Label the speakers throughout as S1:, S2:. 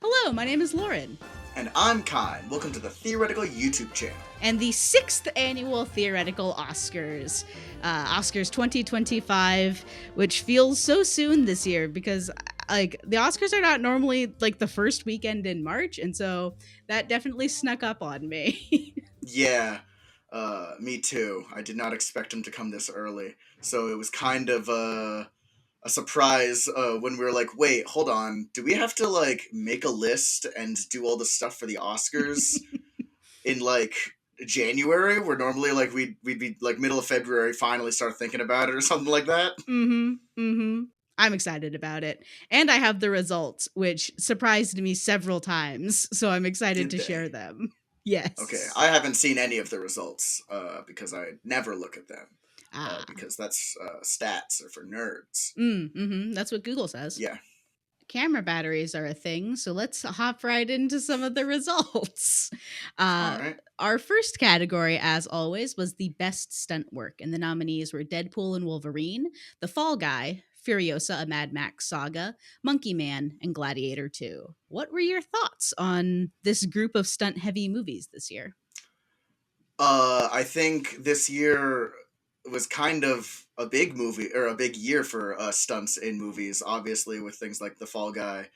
S1: Hello, my name is Lauren,
S2: And I'm Kine. Welcome to the Theoretical YouTube channel.
S1: and the sixth annual Theoretical Oscars 2025, which feels so soon this year because like the Oscars are not normally like the first weekend in March, and so that definitely snuck up on me.
S2: Yeah, me too. I did not expect him to come this early. So it was kind of a surprise when we were like, wait, hold on. Do we have to like make a list and do all the stuff for the Oscars in like January? Where normally like we'd be like middle of February finally start thinking about it or something like that.
S1: Mm-hmm. I'm excited about it. And I have the results, which surprised me several times, so I'm excited
S2: Did
S1: to
S2: they?
S1: share them.
S2: Okay,
S1: Yes.
S2: I haven't seen any of the results because I never look at them
S1: Ah.
S2: because that's stats are for nerds.
S1: That's what Google says.
S2: Yeah.
S1: Camera batteries are a thing, so let's hop right into some of the results.
S2: All
S1: Uh,
S2: right.
S1: our first category, as always, was the best stunt work, and the nominees were Deadpool and Wolverine, The Fall Guy, Furiosa, a Mad Max saga, Monkey Man, and Gladiator 2. What were your thoughts on this group of stunt heavy movies this year?
S2: I think this year was kind of a big movie or a big year for stunts in movies. Obviously, with things like The Fall Guy,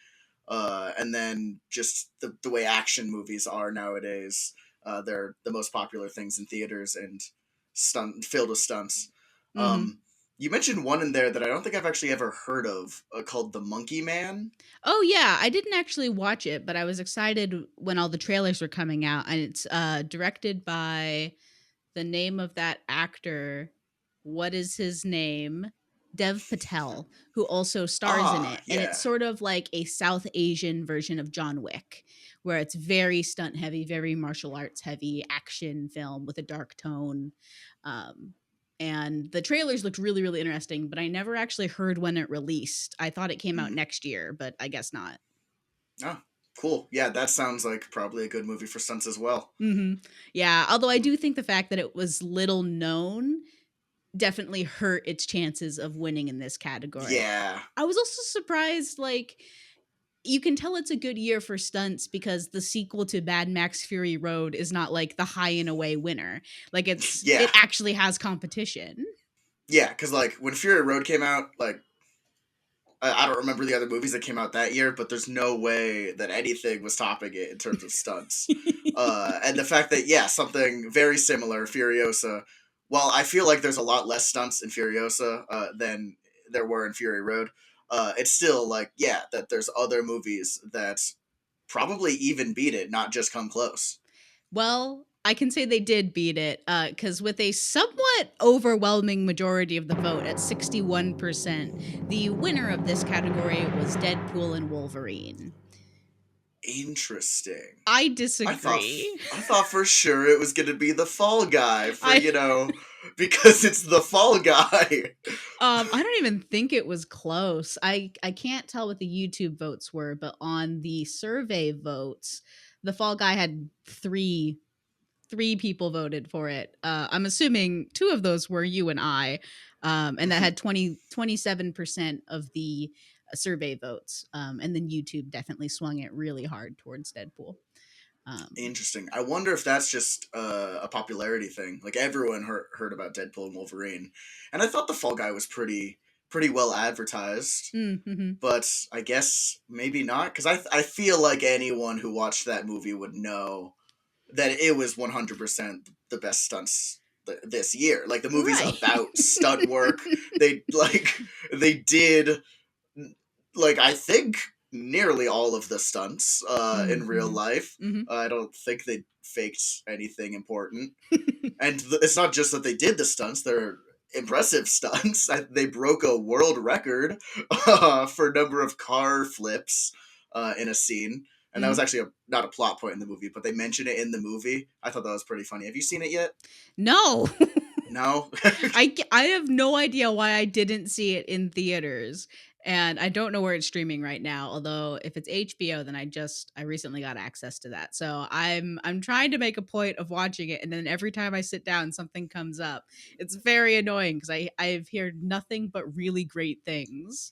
S2: and then just the way action movies are nowadays. They're the most popular things in theaters and stunt filled with stunts.
S1: hmm
S2: Um, you mentioned one in there that I don't think I've actually ever heard of, called The Monkey Man.
S1: Oh yeah, I didn't actually watch it, but I was excited when all the trailers were coming out, and it's directed by the name of that actor. What is his name? Dev Patel, who also stars in
S2: Ah,
S1: it. And it's
S2: yeah.
S1: sort of like a South Asian version of John Wick, where it's very stunt heavy, very martial arts heavy action film with a dark tone. Um, and the trailers looked really, really interesting, but I never actually heard when it released. I thought it came out
S2: Hmm.
S1: next year, but I guess not.
S2: Oh, cool. Yeah, that sounds like probably a good movie for stunts as well.
S1: Yeah, although I
S2: Hmm.
S1: do think the fact that it was little known definitely hurt its chances of winning in this category.
S2: Yeah.
S1: I was also surprised, like, you can tell it's a good year for stunts because the sequel to Mad Max Fury Road is not like the high and away winner. Like
S2: Yeah.
S1: it actually has competition.
S2: Yeah, because like when Fury Road came out, like I don't remember the other movies that came out that year, but there's no way that anything was topping it in terms of stunts. And the fact that yeah, something very similar, Furiosa. While I feel like there's a lot less stunts in Furiosa than there were in Fury Road, it's still like yeah, that there's other movies that probably even beat it, not just come close.
S1: Well, I can say they did beat it because with a somewhat overwhelming majority of the vote at 61%, the winner of this category was Deadpool and Wolverine.
S2: Interesting.
S1: I
S2: I thought
S1: disagree.
S2: I thought for sure it was gonna be the Fall Guy for
S1: I
S2: because it's the Fall Guy.
S1: I don't even think it was close. I can't tell what the YouTube votes were, but on the survey votes, the Fall Guy had three people voted for it. I'm assuming two of those were you and I, and that had 27% of the survey votes. And then YouTube definitely swung it really hard towards Deadpool. Um,
S2: Interesting. I wonder if that's just a popularity thing. Like everyone heard about Deadpool and Wolverine, and I thought the Fall Guy was pretty well advertised.
S1: mm-hmm.
S2: But I guess maybe not because I feel like anyone who watched that movie would know that it was 100% the best stunts this year. Like the movie's
S1: Right.
S2: about stunt work. They they did like I think nearly all of the stunts in real
S1: mm-hmm.
S2: life.
S1: Mm-hmm.
S2: I don't think they faked anything important, and it's not just that they did the stunts; they're impressive stunts. They broke a world record for number of car flips in a scene. And that was
S1: mm-hmm.
S2: actually not a plot point in the movie, but they mention it in the movie. I thought that was pretty funny. Have you seen it yet?
S1: No.
S2: No.
S1: I have no idea why I didn't see it in theaters, and I don't know where it's streaming right now. Although if it's HBO, then I recently got access to that. So I'm trying to make a point of watching it, and then every time I sit down, something comes up. It's very annoying because I've heard nothing but really great things.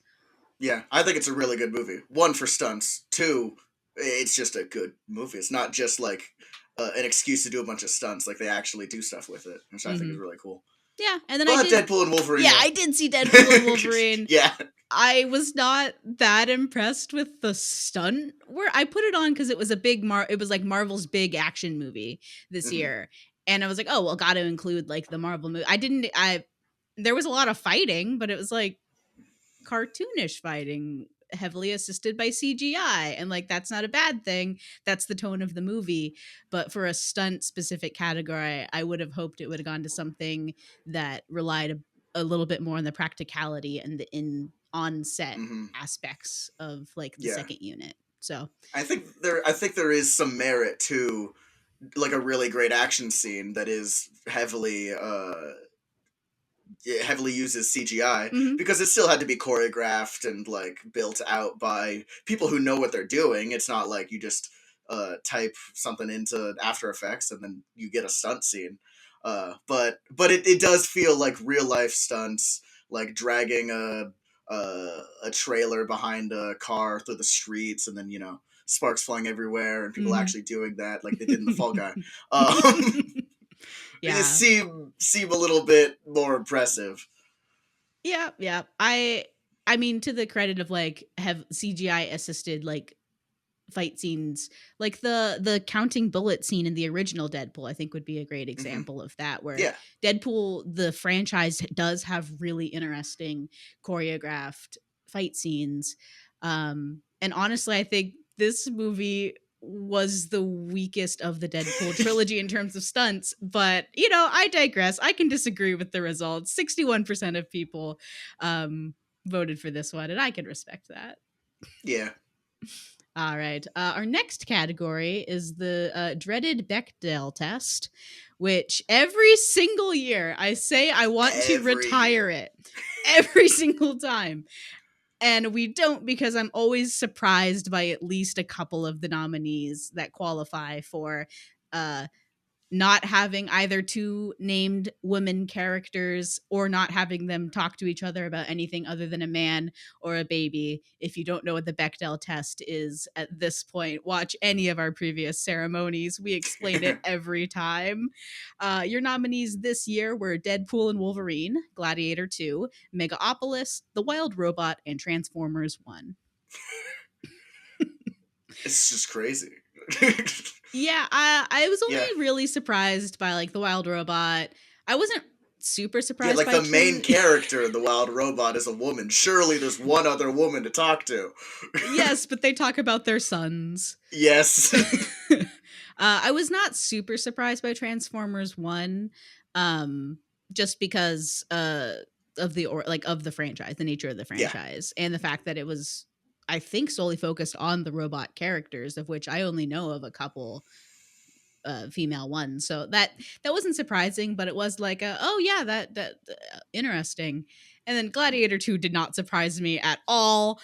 S2: Yeah, I think it's a really good movie. One for stunts. Two, it's just a good movie. It's not just like an excuse to do a bunch of stunts. Like they actually do stuff with it, which I think is
S1: Hmm.
S2: really cool.
S1: Yeah, and then I
S2: But
S1: did.
S2: Deadpool and Wolverine,
S1: Yeah,
S2: though.
S1: I did see Deadpool and Wolverine.
S2: Yeah.
S1: I was not that impressed with the stunt where I put it on because it was a big it was like Marvel's big action movie this
S2: Hmm.
S1: year. And I was like, oh well, gotta include like the Marvel movie. I there was a lot of fighting, but it was like cartoonish fighting, heavily assisted by CGI. And like that's not a bad thing. That's the tone of the movie. But for a stunt specific category, I would have hoped it would have gone to something that relied a little bit more on the practicality and the in on set
S2: Hmm.
S1: aspects of like the
S2: Yeah.
S1: second unit. So
S2: I think there is some merit to like a really great action scene that is heavily uses CGI,
S1: mhm.
S2: because it still had to be choreographed and like built out by people who know what they're doing. It's not like you just type something into After Effects and then you get a stunt scene. But it does feel like real life stunts, like dragging a trailer behind a car through the streets, and then sparks flying everywhere, and people
S1: Mhm.
S2: actually doing that like they did in the Fall Guy. Um, it
S1: Yeah.
S2: seem a little bit more impressive.
S1: Yeah, yeah. I mean, to the credit of like have CGI assisted like fight scenes, like the counting bullet scene in the original Deadpool, I think would be a great
S2: Hmm.
S1: example of that, where
S2: Yeah.
S1: Deadpool the franchise does have really interesting choreographed fight scenes. And honestly, I think this movie was the weakest of the Deadpool trilogy in terms of stunts, but I digress. I can disagree with the results. 61% of people voted for this one, and I can respect that.
S2: Yeah.
S1: All right. Our next category is the dreaded Bechdel test, which every single year I say I want to
S2: Every
S1: retire
S2: year.
S1: it every single time. And we don't, because I'm always surprised by at least a couple of the nominees that qualify for uh, not having either two named women characters or not having them talk to each other about anything other than a man or a baby. If you don't know what the Bechdel test is at this point, watch any of our previous ceremonies. We explain it every time. Your nominees this year were Deadpool and Wolverine, Gladiator 2, Megaopolis, The Wild Robot, and Transformers 1.
S2: It's just crazy.
S1: Yeah, I was
S2: Yeah.
S1: only really surprised by like the Wild Robot. I wasn't super
S2: Yeah,
S1: surprised
S2: like
S1: by
S2: the main
S1: two.
S2: character, the wild robot, is a woman. Surely there's one other woman to talk to.
S1: Yes, but they talk about their sons.
S2: Yes.
S1: I was not super surprised by Transformers 1, um, just because of of the franchise, the nature of the
S2: Yeah.
S1: franchise, and the fact that it was, I think, solely focused on the robot characters, of which I only know of a couple female ones. So that wasn't surprising, but it was like oh yeah, that interesting. And then Gladiator 2 did not surprise me at all,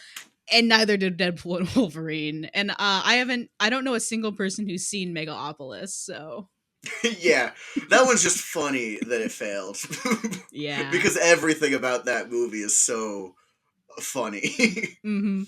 S1: and neither did Deadpool and Wolverine. And I don't know a single person who's seen Megaopolis, so
S2: Yeah. That one's just funny that it failed.
S1: yeah.
S2: Because everything about that movie is so funny.
S1: Hmm.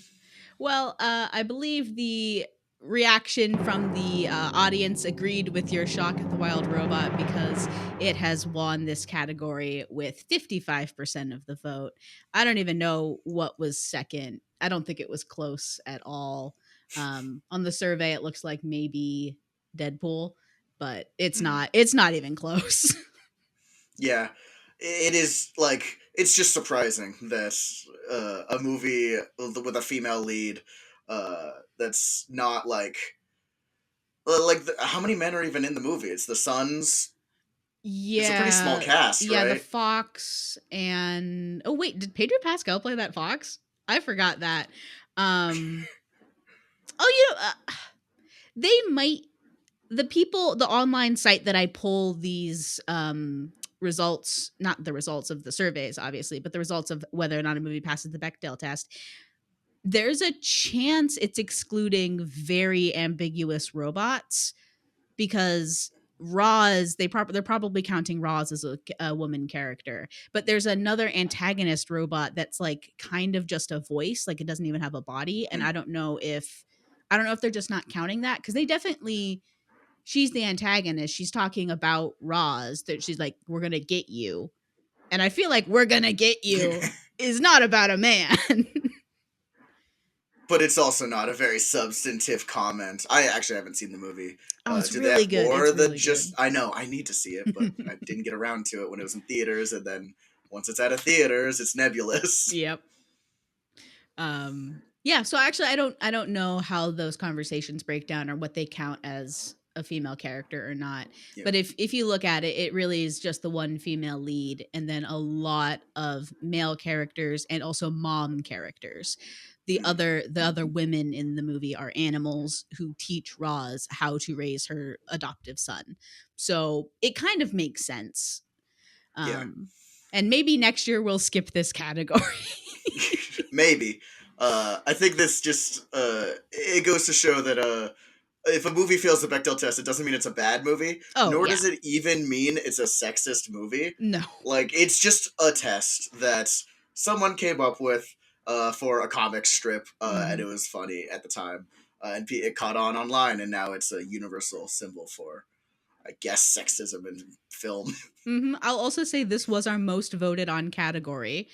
S1: Well, I believe the reaction from the audience agreed with your shock at the Wild Robot because it has won this category with 55% of the vote. I don't even know what was second. I don't think it was close at all. On the survey, it looks like maybe Deadpool, but it's
S2: Mhm.
S1: not. It's not even close.
S2: Yeah. It is like it's just surprising that a movie with a female lead that's not how many men are even in the movie? It's the sons. It's a pretty small
S1: Yeah,
S2: cast,
S1: yeah, the
S2: right?
S1: fox and oh wait, did Pedro Pascal play that fox? I forgot that. Um, oh, they might the online site that I pull these results, not the results of the surveys, obviously, but the results of whether or not a movie passes the Bechdel test. There's a chance it's excluding very ambiguous robots because Roz, they're probably counting Roz as a woman character, but there's another antagonist robot that's like kind of just a voice, like it doesn't even have a body, and
S2: Hmm.
S1: I don't know if I don't know if they're just not counting that, because they definitely, she's the antagonist. She's talking about Roz, that she's like, we're gonna get you. And I feel like we're gonna get you is not about a man.
S2: But it's also not a very substantive comment. I actually haven't seen the movie.
S1: Oh, it's
S2: Do they
S1: really
S2: have
S1: good.
S2: more
S1: It's
S2: than
S1: really
S2: just?
S1: good.
S2: I know I need to see it, but I didn't get around to it when it was in theaters, and then once it's out of theaters, it's nebulous.
S1: Yep. Yeah, so actually I don't know how those conversations break down or what they count as a female character or not.
S2: Yeah.
S1: But if you look at it, it really is just the one female lead and then a lot of male characters and also mom characters. The other women in the movie are animals who teach Roz how to raise her adoptive son. So it kind of makes sense.
S2: Yeah.
S1: And maybe next year we'll skip this category.
S2: Maybe. I think this just it goes to show that if a movie fails the Bechdel test, it doesn't mean it's a bad movie.
S1: Oh,
S2: Nor
S1: yeah.
S2: does it even mean it's a sexist movie.
S1: No.
S2: Like, it's just a test that someone came up with for a comic strip, and it was funny at the time. And it caught on online, and now it's a universal symbol for, I guess, sexism in film.
S1: I'll also say this was our most voted on category.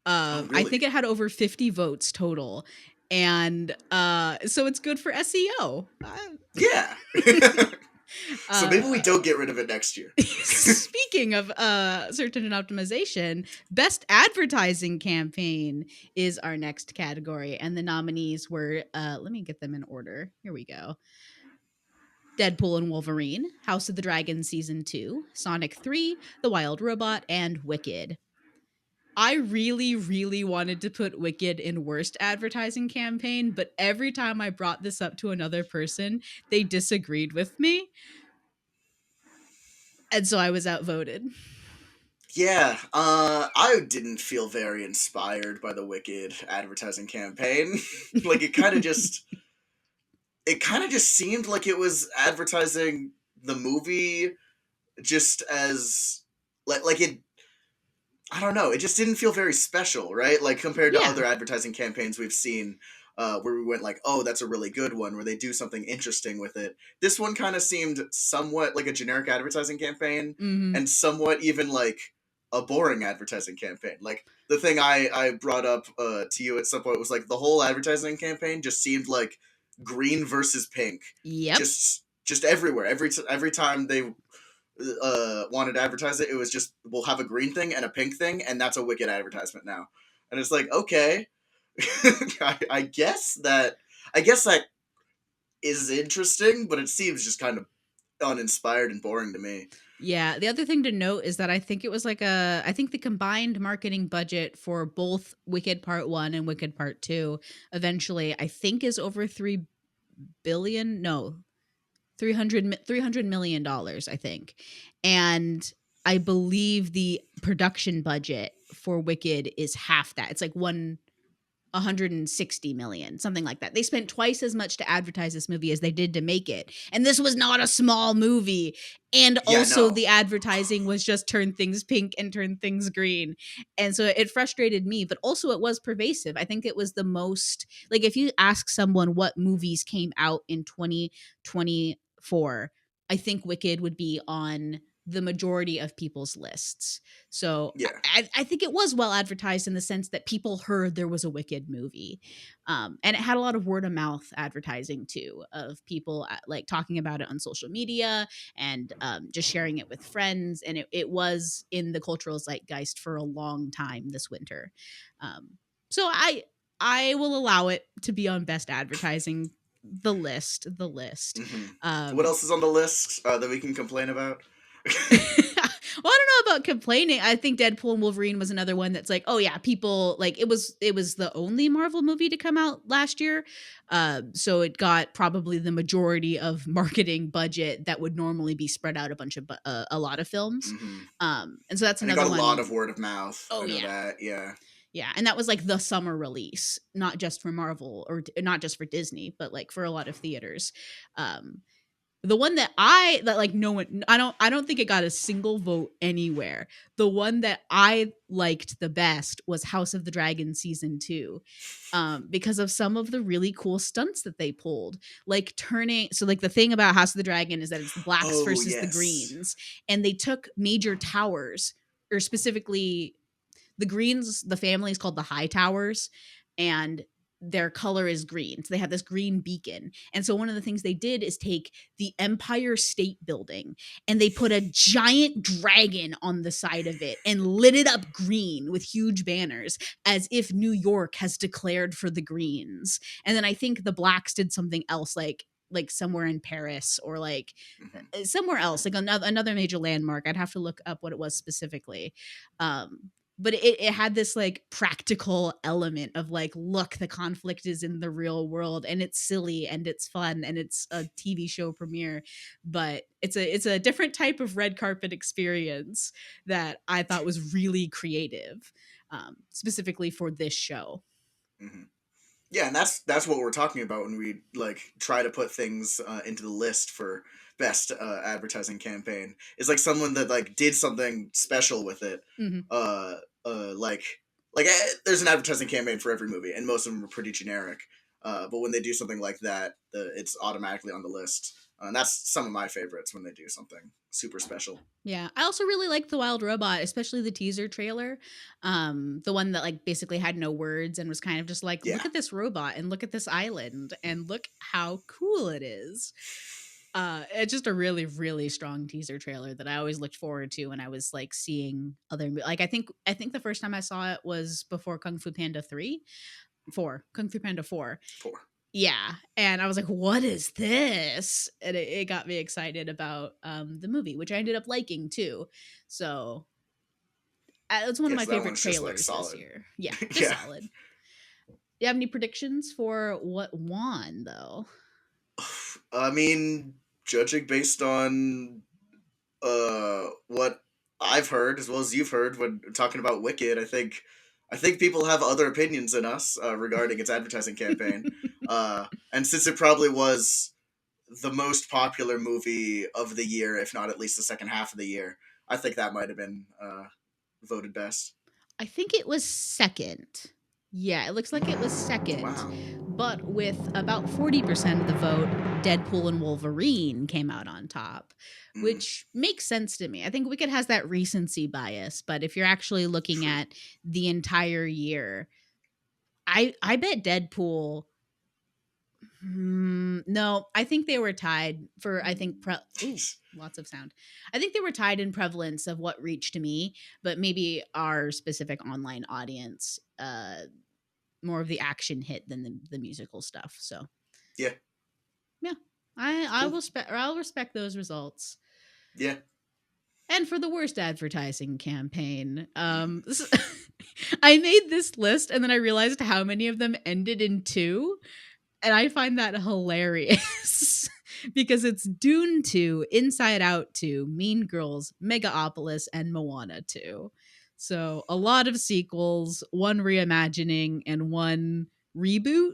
S2: Oh,
S1: I
S2: really?
S1: think it had over 50 votes total. And so it's good for SEO.
S2: Yeah. So maybe we don't get rid of it next year.
S1: Speaking of search engine optimization, best advertising campaign is our next category. And the nominees were, let me get them in order. Here we go. Deadpool and Wolverine, House of the Dragon Season 2, Sonic 3, The Wild Robot, and Wicked. I really, really wanted to put Wicked in worst advertising campaign, but every time I brought this up to another person, they disagreed with me. And so I was outvoted.
S2: Yeah, I didn't feel very inspired by the Wicked advertising campaign. Like, it kind of just seemed like it was advertising the movie just as like it. I don't know. It just didn't feel very special, right? Like, compared to
S1: Yeah.
S2: other advertising campaigns we've seen, where we went like, "Oh, that's a really good one," where they do something interesting with it. This one kind of seemed somewhat like a generic advertising campaign, and somewhat even like a boring advertising campaign. Like, the thing I brought up to you at some point was like, the whole advertising campaign just seemed like green versus pink.
S1: Yep.
S2: Just everywhere. Every time they wanted to advertise it, it was just, we'll have a green thing and a pink thing, and that's a Wicked advertisement now. And it's like, okay, I guess that is interesting, but it seems just kind of uninspired and boring to me.
S1: Yeah. The other thing to note is that I think it was like I think the combined marketing budget for both Wicked Part 1 and Wicked Part 2 eventually, I think, is over $3 billion. No, $300 million, I think. And I believe the production budget for Wicked is half that. It's like 160 million, something like that. They spent twice as much to advertise this movie as they did to make it. And this was not a small movie. And also the advertising was just turn things pink and turn things green. And so it frustrated me, but also it was pervasive. I think it was the most, like, if you ask someone what movies came out in 2024, I think Wicked would be on the majority of people's lists. So
S2: Yeah.
S1: I think it was well advertised in the sense that people heard there was a Wicked movie. And it had a lot of word of mouth advertising too, of people like talking about it on social media and just sharing it with friends. And it was in the cultural zeitgeist for a long time this winter. So I will allow it to be on best advertising. The list.
S2: Mm-hmm. What else is on the list that we can complain about?
S1: Well, I don't know about complaining. I think Deadpool and Wolverine was another one that's like, oh yeah, people like it was the only Marvel movie to come out last year. So it got probably the majority of marketing budget that would normally be spread out a lot of films. And so that's another one.
S2: It got a lot of word of mouth.
S1: Oh,
S2: I know
S1: yeah.
S2: that. Yeah.
S1: Yeah, and that was like the summer release, not just for Marvel or not just for Disney, but like for a lot of theaters. The one that like no one, I don't think it got a single vote anywhere. The one that I liked the best was House of the Dragon season 2, because of some of the really cool stunts that they pulled, like turning. So like the thing about House of the Dragon is that it's the blacks
S2: Oh
S1: versus the
S2: yes.
S1: greens, and they took major towers, or specifically the greens, the family is called the High Towers, and their color is green. So they have this green beacon. And so one of the things they did is take the Empire State Building and they put a giant dragon on the side of it and lit it up green with huge banners, as if New York has declared for the Greens. And then I think the blacks did something else, like somewhere in Paris, or like
S2: Mhm.
S1: somewhere else, like another major landmark. I'd have to look up what it was specifically. But it had this like practical element of like, look, the conflict is in the real world, and it's silly and it's fun and it's a TV show premiere, but it's a different type of red carpet experience that I thought was really creative, specifically for this show.
S2: Mhm. Yeah, and that's what we're talking about when we like try to put things into the list for best advertising campaign. It's like someone that like did something special with it.
S1: Hmm.
S2: Uh, like there's an advertising campaign for every movie, and most of them are pretty generic. But when they do something like that, it's automatically on the list. And that's some of my favorites when they do something super special.
S1: Yeah, I also really liked the Wild Robot, especially the teaser trailer. The one that like basically had no words and was kind of just like,
S2: Yeah.
S1: look at this robot and look at this island and look how cool it is. It's just a really, really strong teaser trailer that I always looked forward to when I was like seeing like I think the first time I saw it was before Kung Fu Panda 3, 4, Kung Fu Panda 4.
S2: Four.
S1: Yeah, and I was like, "What is this?" And it got me excited about the movie, which I ended up liking too. So it's one of
S2: Yeah,
S1: my
S2: so that
S1: favorite
S2: one's just like
S1: trailers this
S2: solid.
S1: year. Yeah, just
S2: Yeah.
S1: solid. Do you have any predictions for what won though?
S2: I mean, judging based on what I've heard as well as you've heard when talking about Wicked, I think people have other opinions than us regarding its advertising campaign. And since it probably was the most popular movie of the year, if not at least the second half of the year, I think that might have been voted best.
S1: I think it was second. Yeah, it looks like it was second.
S2: Wow.
S1: But with about 40% of the vote, Deadpool and Wolverine came out on top,
S2: Mm,
S1: which makes sense to me. I think Wicked has that recency bias, but if you're actually looking
S2: true.
S1: at the entire year, I bet Deadpool. No, I think they were tied for. I think ooh, lots of sound. I think they were tied in prevalence of what reached to me, but maybe our specific online audience, more of the action hit than the musical stuff. So
S2: Yeah.
S1: yeah, I
S2: Cool.
S1: will I'll respect those results.
S2: Yeah.
S1: And for the worst advertising campaign, I made this list and then I realized how many of them ended in two, and I find that hilarious because it's Dune 2, Inside Out 2, Mean Girls, Megaopolis, and Moana 2. So a lot of sequels, one reimagining, and one reboot.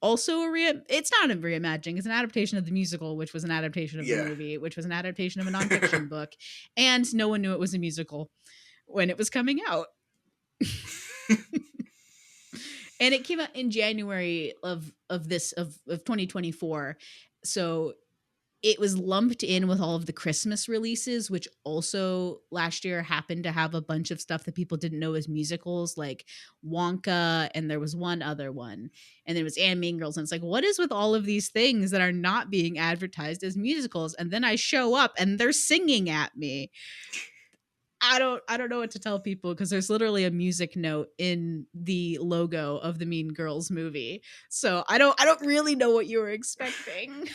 S1: Also it's not a reimagining, it's an adaptation of the musical, which was an adaptation of the
S2: Yeah.
S1: movie, which was an adaptation of a nonfiction book, and no one knew it was a musical when it was coming out. And it came out in January of 2024. So it was lumped in with all of the Christmas releases, which also last year happened to have a bunch of stuff that people didn't know as musicals, like Wonka, and there was one other one, and there was and Mean Girls. And it's like, what is with all of these things that are not being advertised as musicals? And then I show up and they're singing at me. I don't know what to tell people because there's literally a music note in the logo of the Mean Girls movie. So I don't really know what you were expecting.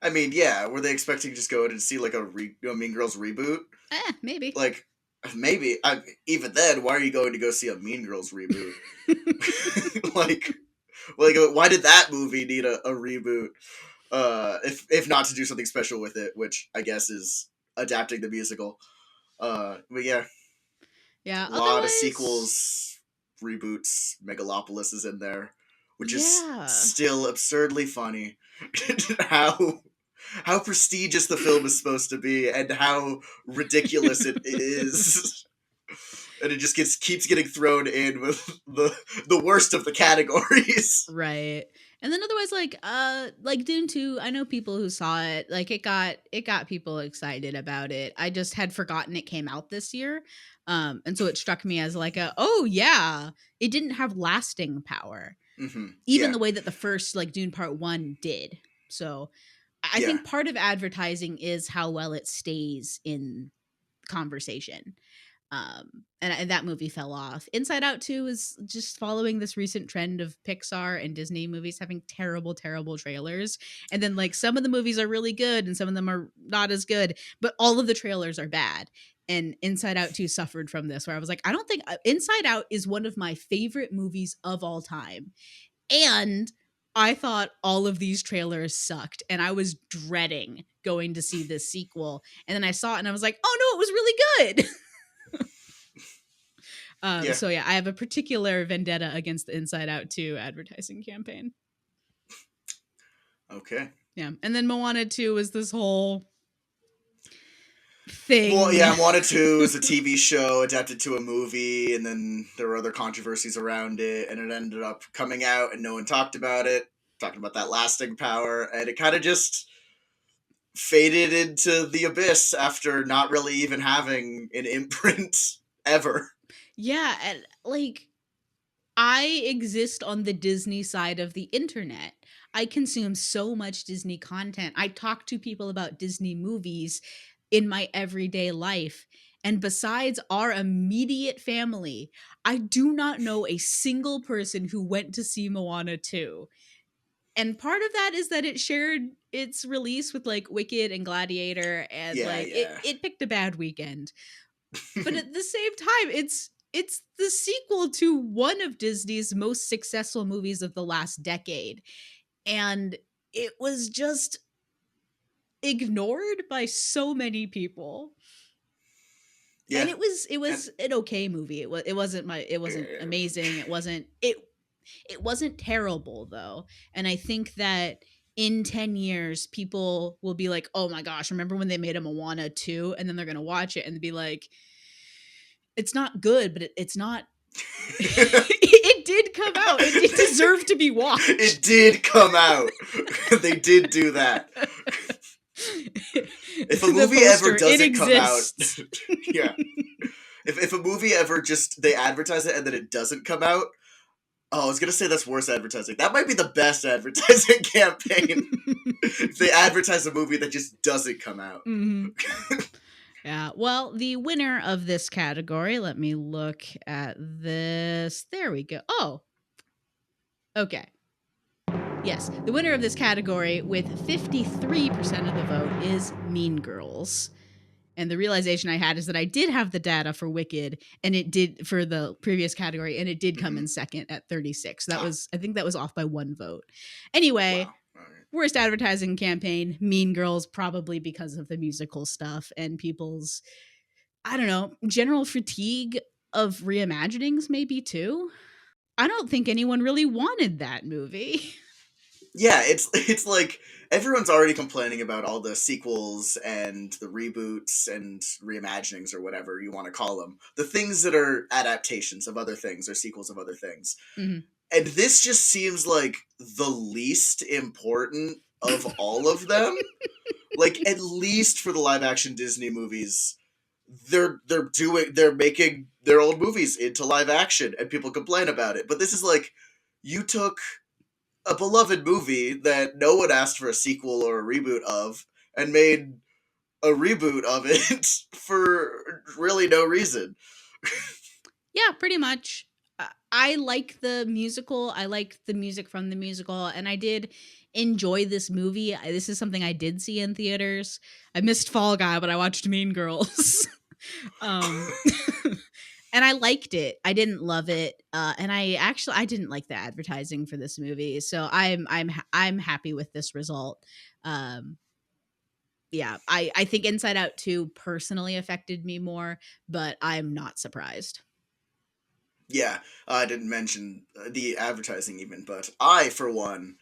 S2: I mean, yeah. Were they expecting to just go in and see like a Mean Girls reboot?
S1: Maybe.
S2: Like, maybe. Even then, why are you going to go see a Mean Girls reboot? like, why did that movie need a reboot? If not to do something special with it, which I guess is adapting the musical. But yeah,
S1: Yeah,
S2: a lot of
S1: otherwise,
S2: sequels, reboots. Megalopolis is in there, which is
S1: yeah.
S2: still absurdly funny. how how prestigious the film is supposed to be and how ridiculous it is. And it just keeps getting thrown in with the worst of the categories.
S1: Right. And then otherwise, like Dune 2, I know people who saw it, like it got people excited about it. I just had forgotten it came out this year. And so it struck me as like oh yeah, it didn't have lasting power. Even
S2: Yeah,
S1: the way that the first like Dune Part 1 did. So I
S2: yeah,
S1: think part of advertising is how well it stays in conversation. And that movie fell off. Inside Out 2 is just following this recent trend of Pixar and Disney movies having terrible trailers, and then like some of the movies are really good and some of them are not as good, but all of the trailers are bad. And Inside Out 2 suffered from this, where I was like, I don't think Inside Out is one of my favorite movies of all time, and I thought all of these trailers sucked and I was dreading going to see this sequel, and then I saw it and I was like, oh no, it was really good.
S2: yeah.
S1: So yeah, I have a particular vendetta against the Inside Out 2 advertising campaign.
S2: Okay.
S1: Yeah. And then Moana 2 was this whole
S2: Well,
S1: thing.
S2: yeah, Moana 2 is a TV show adapted to a movie, and then there were other controversies around it, and it ended up coming out, and no one talked about it, talking about that lasting power, and it kind of just faded into the abyss after not really even having an imprint ever.
S1: Yeah, and like I exist on the Disney side of the internet. I consume so much Disney content. I talk to people about Disney movies in my everyday life. And besides our immediate family, I do not know a single person who went to see Moana 2. And part of that is that it shared its release with like Wicked and Gladiator, and
S2: Yeah,
S1: like
S2: yeah.
S1: it picked a bad weekend. But at the same time, it's the sequel to one of Disney's most successful movies of the last decade. And it was just ignored by so many people. And
S2: Yeah.
S1: it
S2: And
S1: was an okay movie. It wasn't amazing. It wasn't terrible though. And I think that in 10 years people will be like, "Oh my gosh, remember when they made a Moana 2?" And then they're going to watch it and be like, "It's not good, but it's not it did come out. It deserved to be watched."
S2: it did come out. They did do that. If a
S1: The
S2: movie ever
S1: poster, it
S2: doesn't come out,
S1: exists.
S2: yeah. If a movie ever just they advertise it and then it doesn't come out, oh, I was gonna say that's worse advertising. That might be the best advertising campaign. If they advertise a movie that just doesn't come out.
S1: Mhm. Yeah. Well, the winner of this category, let me look at this. There we go. Oh, okay. Yes. The winner of this category with 53% of the vote is Mean Girls. And the realization I had is that I did have the data for Wicked, and it did for the previous category, and it did come in second at 36. That was, I think that was off by one vote. Anyway,
S2: Wow. All right.
S1: worst advertising campaign, Mean Girls, probably because of the musical stuff and people's, I don't know, general fatigue of reimaginings, maybe too. I don't think anyone really wanted that movie.
S2: Yeah, it's like everyone's already complaining about all the sequels and the reboots and reimaginings or whatever you want to call them. The things that are adaptations of other things or sequels of other things.
S1: Mhm.
S2: And this just seems like the least important of all of them. Like at least for the live action Disney movies, they're making their old movies into live action and people complain about it. But this is like you took a beloved movie that no one asked for a sequel or a reboot of and made a reboot of it for really no reason.
S1: Yeah, pretty much. I like the musical. I like the music from the musical, and I did enjoy this movie. This is something I did see in theaters. I missed Fall Guy, but I watched Mean Girls. um, and I liked it. I didn't love it, and I didn't like the advertising for this movie. So I'm happy with this result. Um, yeah, I think Inside Out 2 personally affected me more, but I'm not surprised.
S2: Yeah, I didn't mention the advertising even, but I, for one,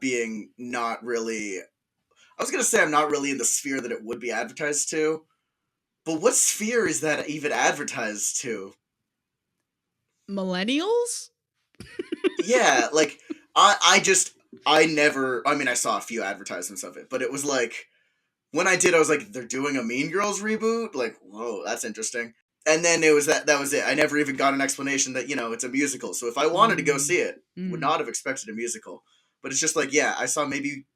S2: being not really I was gonna say I'm not really in the sphere that it would be advertised to, but what sphere is that even advertised to?
S1: Millennials?
S2: Yeah, like I never. I mean, I saw a few advertisements of it, but it was like when I did, I was like, they're doing a Mean Girls reboot. Like, whoa, that's interesting. And then it was that. That was it. I never even got an explanation that it's a musical. So if I wanted to go see it, would
S1: Mm.
S2: not have expected a musical. But it's just like, yeah, I saw maybe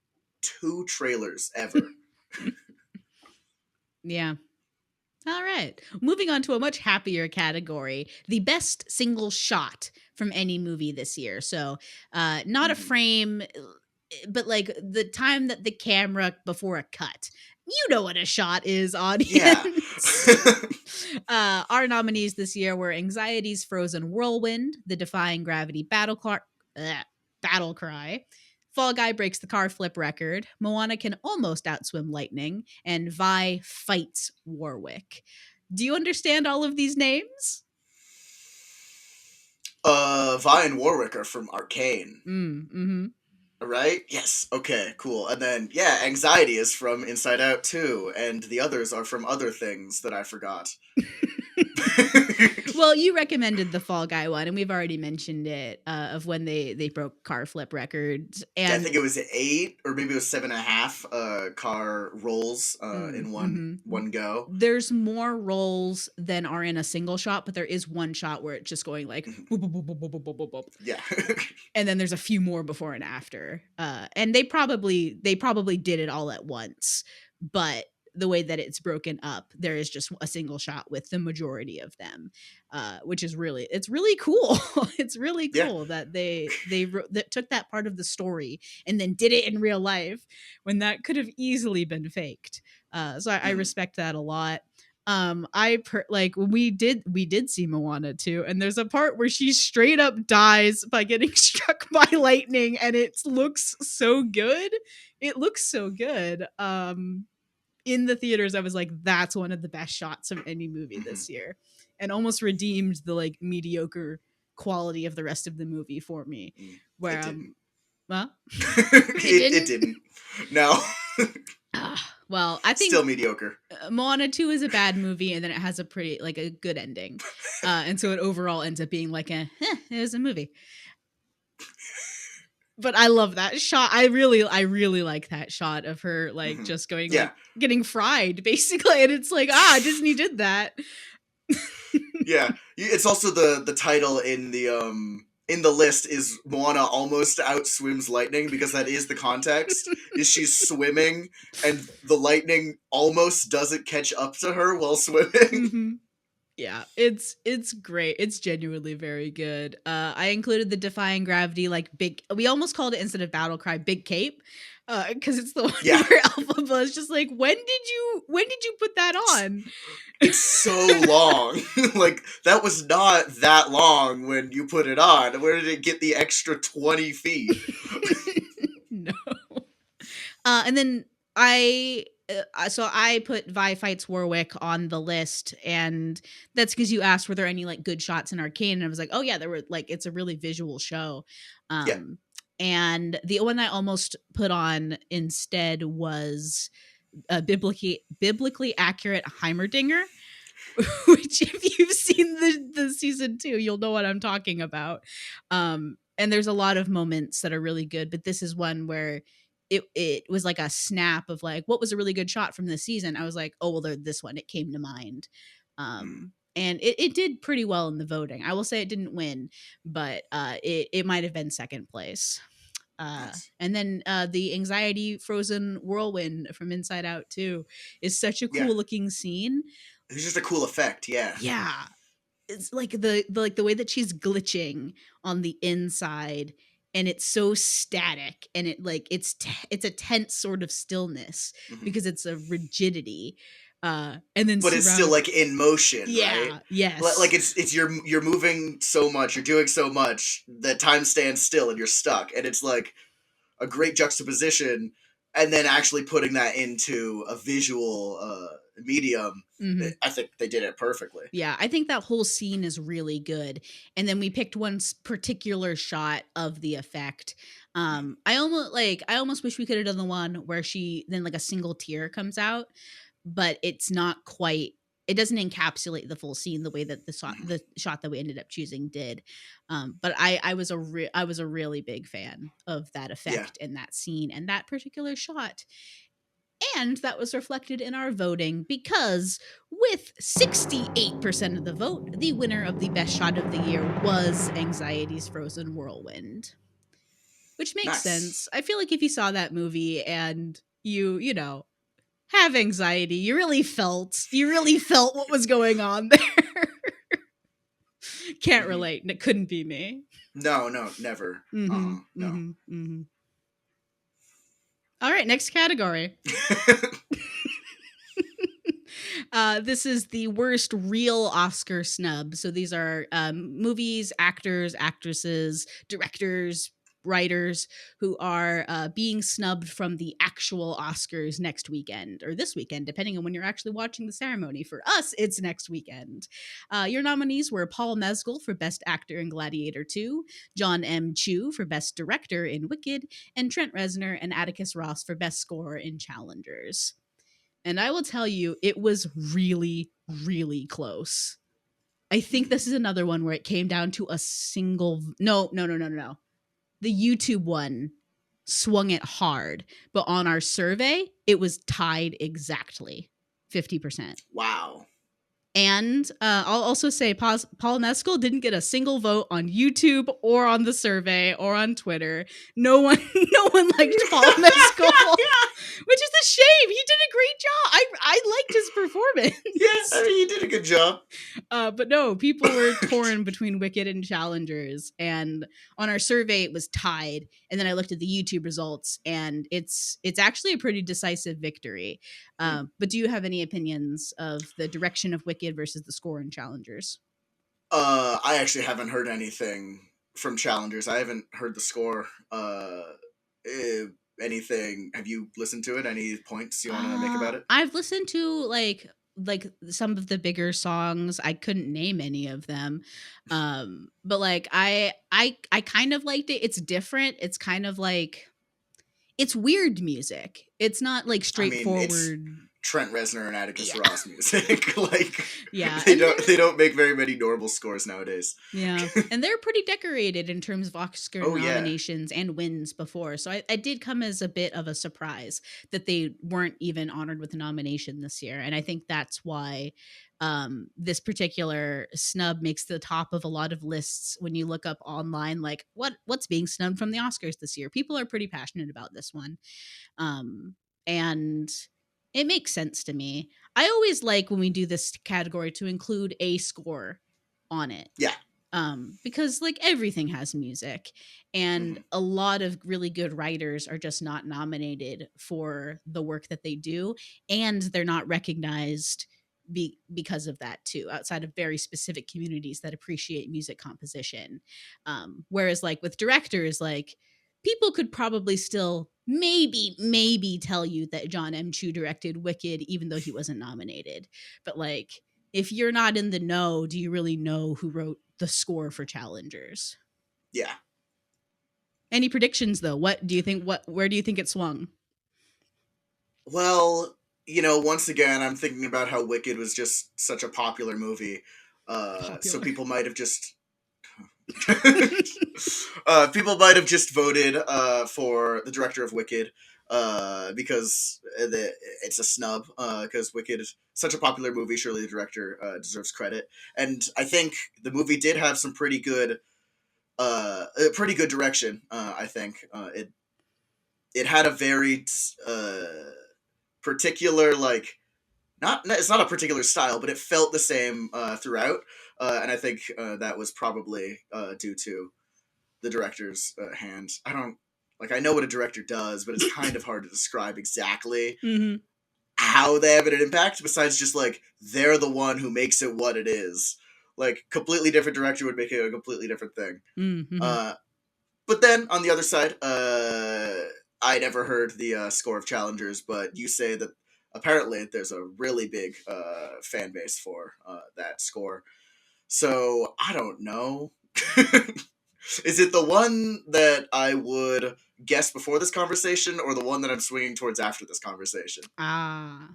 S2: 2 trailers ever.
S1: Yeah. All right. Moving on to a much happier category, the best single shot from any movie this year. So, not a
S2: Mhm.
S1: frame, but like the time that the camera before a cut. You know what a shot is,
S2: Yeah.
S1: audience. Our nominees this year were Anxiety's Frozen Whirlwind, The Defying Gravity Battle Cry, Fall Guy breaks the car flip record, Moana can almost outswim lightning, and Vi fights Warwick. Do you understand all of these names?
S2: Vi and Warwick are from Arcane,
S1: Mm-hmm.
S2: right? Yes. Okay, cool. And then, yeah, Anxiety is from Inside Out too, and the others are from other things that I forgot.
S1: Well, you recommended the Fall Guy one, and we've already mentioned it of when they broke car flip records.
S2: I
S1: And
S2: think it was 8 or maybe it was 7.5 car rolls in
S1: mm-hmm.
S2: one go.
S1: There's more rolls than are in a single shot, but there is one shot where it's just going like boop, boop, boop, boop, boop, boop, boop, boop.
S2: Yeah.
S1: And then there's a few more before and after. And they probably did it all at once, but the way that it's broken up, there is just a single shot with the majority of them, which is really cool. It's really
S2: Yeah.
S1: cool that that took that part of the story and then did it in real life when that could have easily been faked. So I respect that a lot. Like when we did see Moana too, and there's a part where she straight up dies by getting struck by lightning, and it looks so good. It looks so good. In the theaters, I was like, that's one of the best shots of any movie this year, and almost redeemed the like mediocre quality of the rest of the movie for me. Where
S2: It didn't.
S1: well,
S2: It didn't. No.
S1: Well, I think
S2: Still mediocre.
S1: Moana 2 is a bad movie, and then it has a pretty like a good ending, and so it overall ends up being like it was a movie. But I love that shot. I really like that shot of her like just going like getting fried basically, and it's like Disney did that.
S2: Yeah, it's also the title in the list is Moana almost outswims lightning, because that is the context. Is she's swimming and the lightning almost doesn't catch up to her while swimming.
S1: Mm-hmm. Yeah, it's great. It's genuinely very good. I included the Defying Gravity like big. We almost called it, instead of Battle Cry, Big Cape, because it's the one where Elphaba is just like, when did you put that on?
S2: It's so long. Like, that was not that long when you put it on. Where did it get the extra 20 feet?
S1: No. And then so I put Vi fights Warwick on the list, and that's because you asked were there any like good shots in Arcane, and I was like, oh yeah, there were. Like, it's a really visual show. And the one I almost put on instead was a biblically accurate Heimerdinger, which if you've seen the season 2, you'll know what I'm talking about. And there's a lot of moments that are really good, but this is one where it was like a snap of like, what was a really good shot from this season? I was like, oh, well, this one, it came to mind. And it did pretty well in the voting. I will say it didn't win, but it might have been second place. And then the Anxiety Frozen Whirlwind from Inside Out 2 is such a cool looking scene.
S2: It's just a cool effect.
S1: Yeah, it's like the way that she's glitching on the inside, and it's so static, and it like it's a tense sort of stillness because it's a rigidity. And then
S2: but it's still like in motion, right?
S1: Yes.
S2: Like it's you're moving so much, you're doing so much that time stands still and you're stuck, and it's like a great juxtaposition, and then actually putting that into a visual medium. I think they did it perfectly.
S1: Yeah, I think that whole scene is really good. And then we picked one particular shot of the effect. I almost wish we could have done the one where she then like a single tear comes out, but it's not quite, it doesn't encapsulate the full scene the way that
S2: Mhm.
S1: the shot that we ended up choosing did. But I was a really big fan of that
S2: Yeah.
S1: effect and that scene and that particular shot. And that was reflected in our voting because, with 68% of the vote, the winner of the best shot of the year was Anxiety's Frozen Whirlwind. Which makes
S2: Nice.
S1: sense. I feel like if you saw that movie and you know, have anxiety, you really felt what was going on there. Can't
S2: Hmm.
S1: relate. It couldn't be me.
S2: No, no, never.
S1: Mhm.
S2: No.
S1: Mhm. Mhm. All right, next category. This is the worst real Oscar snub. So these are movies, actors, actresses, directors, writers who are being snubbed from the actual Oscars next weekend or this weekend, depending on when you're actually watching the ceremony. For us, it's next weekend. Your nominees were Paul Mescal for Best Actor in Gladiator 2, John M. Chu for Best Director in Wicked, and Trent Reznor and Atticus Ross for Best Score in Challengers. And I will tell you, it was really, really close. I think
S2: Mhm.
S1: this is another one where it came down to a single. No, no, no, no, no, no. The YouTube one swung it hard, but on our survey, it was tied exactly 50%.
S2: Wow.
S1: And I'll also say Paul Mescal didn't get a single vote on YouTube or on the survey or on Twitter. No one, no one liked Paul Mescal, which is a shame. He did a great job. I liked his
S2: Yeah, I
S1: performance.
S2: mean, you did a good job.
S1: But no, people were torn between Wicked and Challengers, and on our survey it was tied. And then I looked at the YouTube results, and it's actually a pretty decisive victory.
S2: Hmm.
S1: But do you have any opinions of the direction of Wicked versus the score in Challengers?
S2: I actually haven't heard anything from Challengers. I haven't heard the score. Eh, Anything? Have you listened to it? Any points you want to make about it?
S1: I've listened to like some of the bigger songs. I couldn't name any of them. But like I kind of liked it. It's different. It's kind of like it's weird music. It's not like
S2: I mean, it's
S1: straightforward.
S2: Trent Reznor and Atticus
S1: Yeah.
S2: Ross music. Like
S1: Yeah. And they're
S2: they don't make very many normal scores nowadays.
S1: yeah. And they're pretty decorated in terms of Oscar
S2: Oh yeah,
S1: nominations and wins before. So I did come as a bit of a surprise that they weren't even honored with a nomination this year. And I think that's why this particular snub makes the top of a lot of lists when you look up online like what's being snubbed from the Oscars this year. People are pretty passionate about this one. And it makes sense to me. I always like when we do this category to include a score on it.
S2: yeah.
S1: Because like everything has music, and
S2: Hmm.
S1: a lot of really good writers are just not nominated for the work that they do, and they're not recognized because of that too, outside of very specific communities that appreciate music composition. Whereas like with directors, like people could probably still maybe tell you that John M. Chu directed Wicked even though he wasn't nominated. But like if you're not in the know, do you really know who wrote the score for Challengers?
S2: Yeah.
S1: Any predictions though? What do you think where do you think it swung?
S2: Well, once again, I'm thinking about how Wicked was just such a popular movie. So
S1: Popular.
S2: people might have just people might have just voted for the director of Wicked because it's a snub because Wicked is such a popular movie. Surely the director deserves credit, and I think the movie did have some pretty good direction. I think it had a very particular like not it's not a particular style, but it felt the same throughout, and I think that was probably due to the director's hand. I don't like I know what a director does, but it's kind of hard to describe exactly
S1: Mm-hmm.
S2: how they have an impact. Besides just like they're the one who makes it what it is. Like completely different director would make it a completely different thing.
S1: Mm-hmm.
S2: Uh, but then on the other side, I never heard the score of Challengers, but you say that apparently there's a really big fan base for that score. So I don't know. Is it the one that I would guessed before this conversation, or the one that I'm swinging towards after this conversation?
S1: Ah.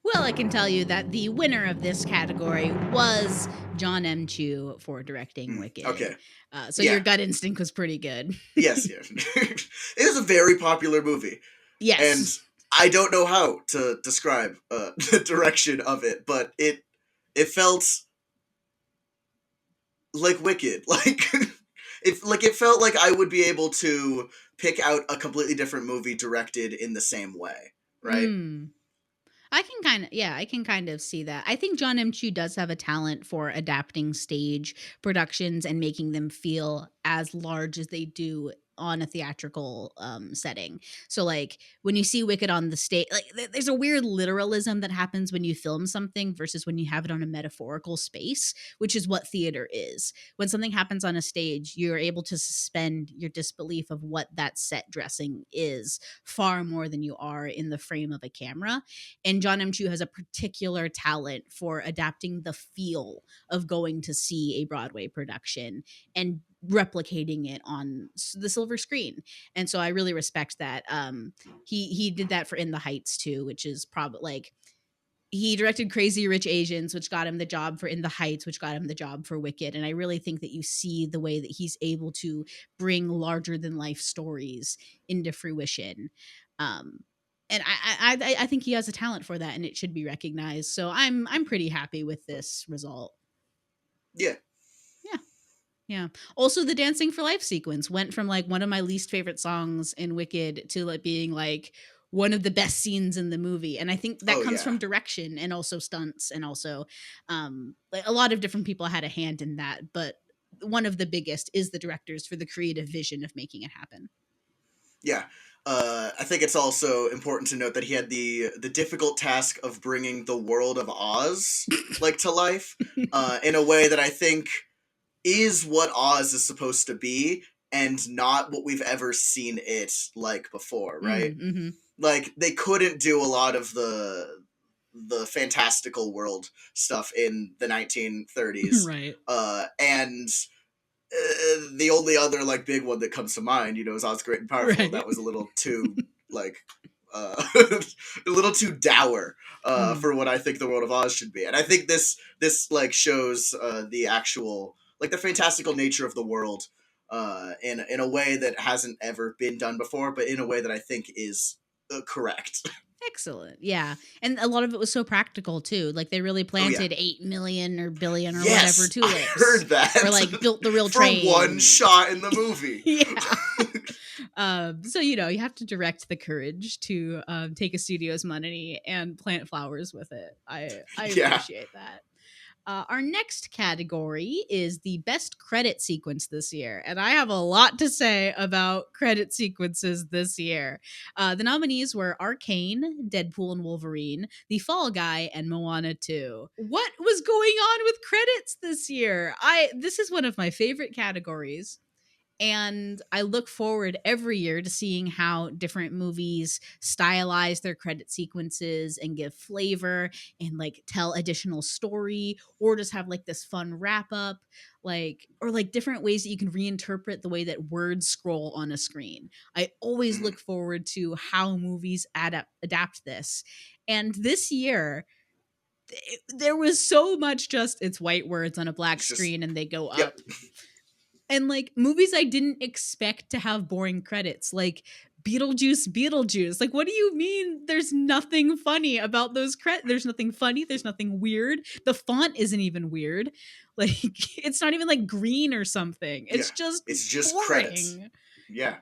S1: Well, I can tell you that the winner of this category was John M. Chu for directing Wicked.
S2: Okay.
S1: So your
S2: Yeah.
S1: gut instinct was pretty good.
S2: Yes. Yes. It is a very popular movie, and
S1: Yes.
S2: I don't know how to describe the direction of it, but it felt like Wicked. It felt like I would be able to pick out a completely different movie directed in the same way, right?
S1: Mm. I can kind of see that. I think John M. Chu does have a talent for adapting stage productions and making them feel as large as they do on a theatrical setting. So like when you see Wicked on the stage, like there's a weird literalism that happens when you film something versus when you have it on a metaphorical space, which is what theater is. When something happens on a stage, you're able to suspend your disbelief of what that set dressing is far more than you are in the frame of a camera. And John M. Chu has a particular talent for adapting the feel of going to see a Broadway production and replicating it on the silver screen. And so I really respect that. He did that for In the Heights too, which is probably like he directed Crazy Rich Asians, which got him the job for In the Heights, which got him the job for Wicked. And I really think that you see the way that he's able to bring larger than life stories into fruition. Um, and I think he has a talent for that, and it should be recognized. So I'm pretty happy with this result.
S2: Yeah.
S1: Yeah. Yeah. Also, the Dancing for Life sequence went from like one of my least favorite songs in Wicked to like being like one of the best scenes in the movie. And I think that
S2: Oh
S1: comes
S2: yeah.
S1: from direction and also stunts and also like a lot of different people had a hand in that, but one of the biggest is the directors for the creative vision of making it happen.
S2: Yeah. I think it's also important to note that he had the difficult task of bringing the world of Oz like to life in a way that I think is what Oz is supposed to be, and not what we've ever seen it like before, right?
S1: Mm-hmm.
S2: Like they couldn't do a lot of the fantastical world stuff in the 1930s,
S1: Right.
S2: and the only other like big one that comes to mind, is Oz Great and Powerful.
S1: Right.
S2: That was a little too like a little too dour
S1: Mm.
S2: for what I think the world of Oz should be. And I think this like shows the actual like the fantastical nature of the world in a way that hasn't ever been done before, but in a way that I think is correct.
S1: Excellent. Yeah. And a lot of it was so practical too. Like they really
S2: Oh yeah.
S1: planted 8 million or billion or whatever
S2: Yes, I
S1: tulips.
S2: heard that.
S1: Or like built the real
S2: for
S1: train.
S2: one shot in the movie.
S1: Yeah. So you have to direct the courage to take a studio's money and plant flowers with it. I
S2: Yeah.
S1: appreciate that. Our next category is the best credit sequence this year, and I have a lot to say about credit sequences this year. The nominees were Arcane, Deadpool and Wolverine, The Fall Guy, and Moana 2. What was going on with credits this year? This is one of my favorite categories. And I look forward every year to seeing how different movies stylize their credit sequences and give flavor and like tell additional story or just have like this fun wrap up, like, or like different ways that you can reinterpret the way that words scroll on a screen. I always look forward to how movies adapt this. And this year, there was so much just it's white words on a black screen and they go up.
S2: Yep.
S1: And like movies I didn't expect to have boring credits, like Beetlejuice. Like, what do you mean there's nothing funny about those credits? There's nothing funny. There's nothing weird. The font isn't even weird. Like, it's not even like green or something. It's just boring.
S2: Credits. Yeah.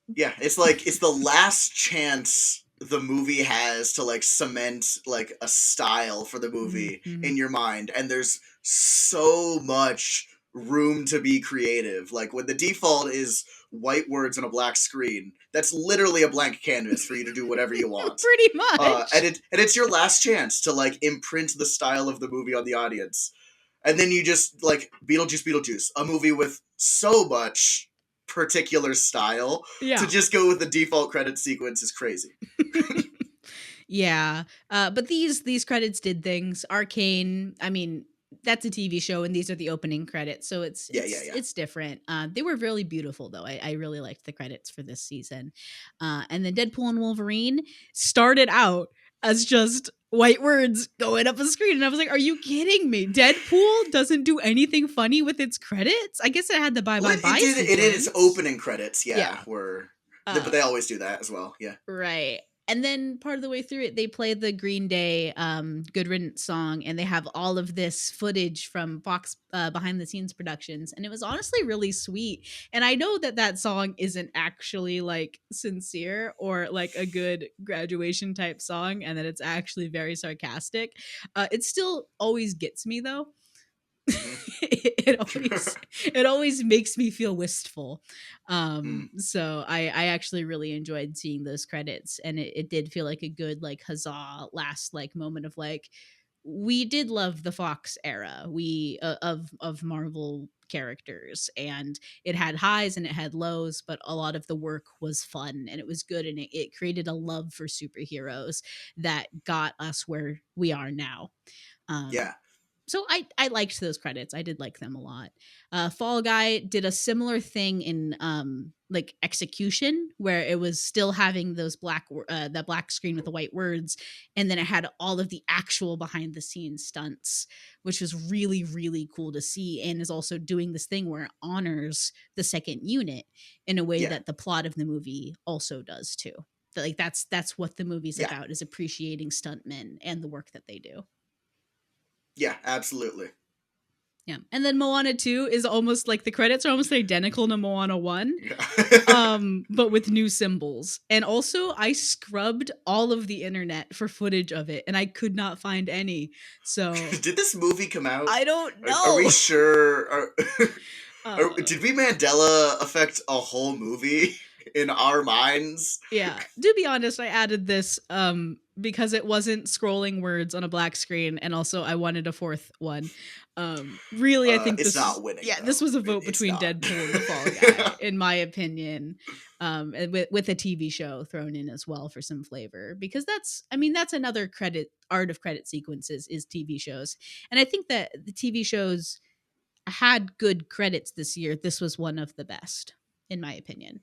S2: Yeah. It's like, it's the last chance the movie has to like cement like a style for the movie in your mind. And there's so much room to be creative. Like when the default is white words on a black screen, that's literally a blank canvas for you to do whatever you want.
S1: Pretty much.
S2: And it's your last chance to like imprint the style of the movie on the audience. And then you just like Beetlejuice, a movie with so much particular style to just go with the default credit sequence is crazy.
S1: Yeah. But these credits did things. Arcane, I mean, that's a TV show, and these are the opening credits, so it's
S2: Yeah,
S1: it's
S2: yeah, yeah.
S1: it's different. They were really beautiful, though. I really liked the credits for this season. And then Deadpool and Wolverine started out as just white words going up a screen, and I was like, "Are you kidding me? Deadpool doesn't do anything funny with its credits." I guess it had the bye
S2: Well,
S1: bye
S2: it
S1: bye
S2: did. It did its
S1: sequence.
S2: opening credits. Yeah,
S1: Yeah.
S2: but they always do that as well. Yeah.
S1: Right. And then part of the way through it, they play the Green Day Good Riddance song, and they have all of this footage from Fox behind the scenes productions. And it was honestly really sweet. And I know that that song isn't actually like sincere or like a good graduation type song, and that it's actually very sarcastic. It still always gets me though.
S2: Hmm.
S1: It always makes me feel wistful.
S2: Mm.
S1: So I actually really enjoyed seeing those credits, and it did feel like a good like huzzah last like moment of like, we did love the Fox era we of Marvel characters, and it had highs and it had lows, but a lot of the work was fun and it was good, and it created a love for superheroes that got us where we are now. um
S2: Yeah.
S1: so I liked those credits. I did like them a lot. Fall Guy did a similar thing in like execution, where it was still having those that black screen with the white words, and then it had all of the actual behind the scenes stunts, which was really really cool to see, and is also doing this thing where it honors the second unit in a way
S2: Yeah.
S1: that the plot of the movie also does too. Like that's what the movie's
S2: Yeah.
S1: about, is appreciating stuntmen and the work that they do.
S2: Yeah. Absolutely.
S1: Yeah. And then Moana 2 is almost like the credits are almost identical to Moana 1,
S2: Yeah.
S1: but with new symbols. And also I scrubbed all of the internet for footage of it and I could not find any. So
S2: Did this movie come out?
S1: I don't
S2: Are we
S1: know.
S2: sure?
S1: uh
S2: Did we Mandela affect a whole movie in our minds?
S1: yeah. To be honest, I added this because it wasn't scrolling words on a black screen, and also I wanted a fourth one. Really, I think
S2: It's
S1: this
S2: not winning
S1: yeah, this
S2: though.
S1: was a vote
S2: It's
S1: between
S2: not.
S1: Deadpool and the Fall Guy, in my opinion. And with a TV show thrown in as well for some flavor, because that's another credit art of credit sequences is TV shows. And I think that the TV shows had good credits this year. This was one of the best, in my opinion.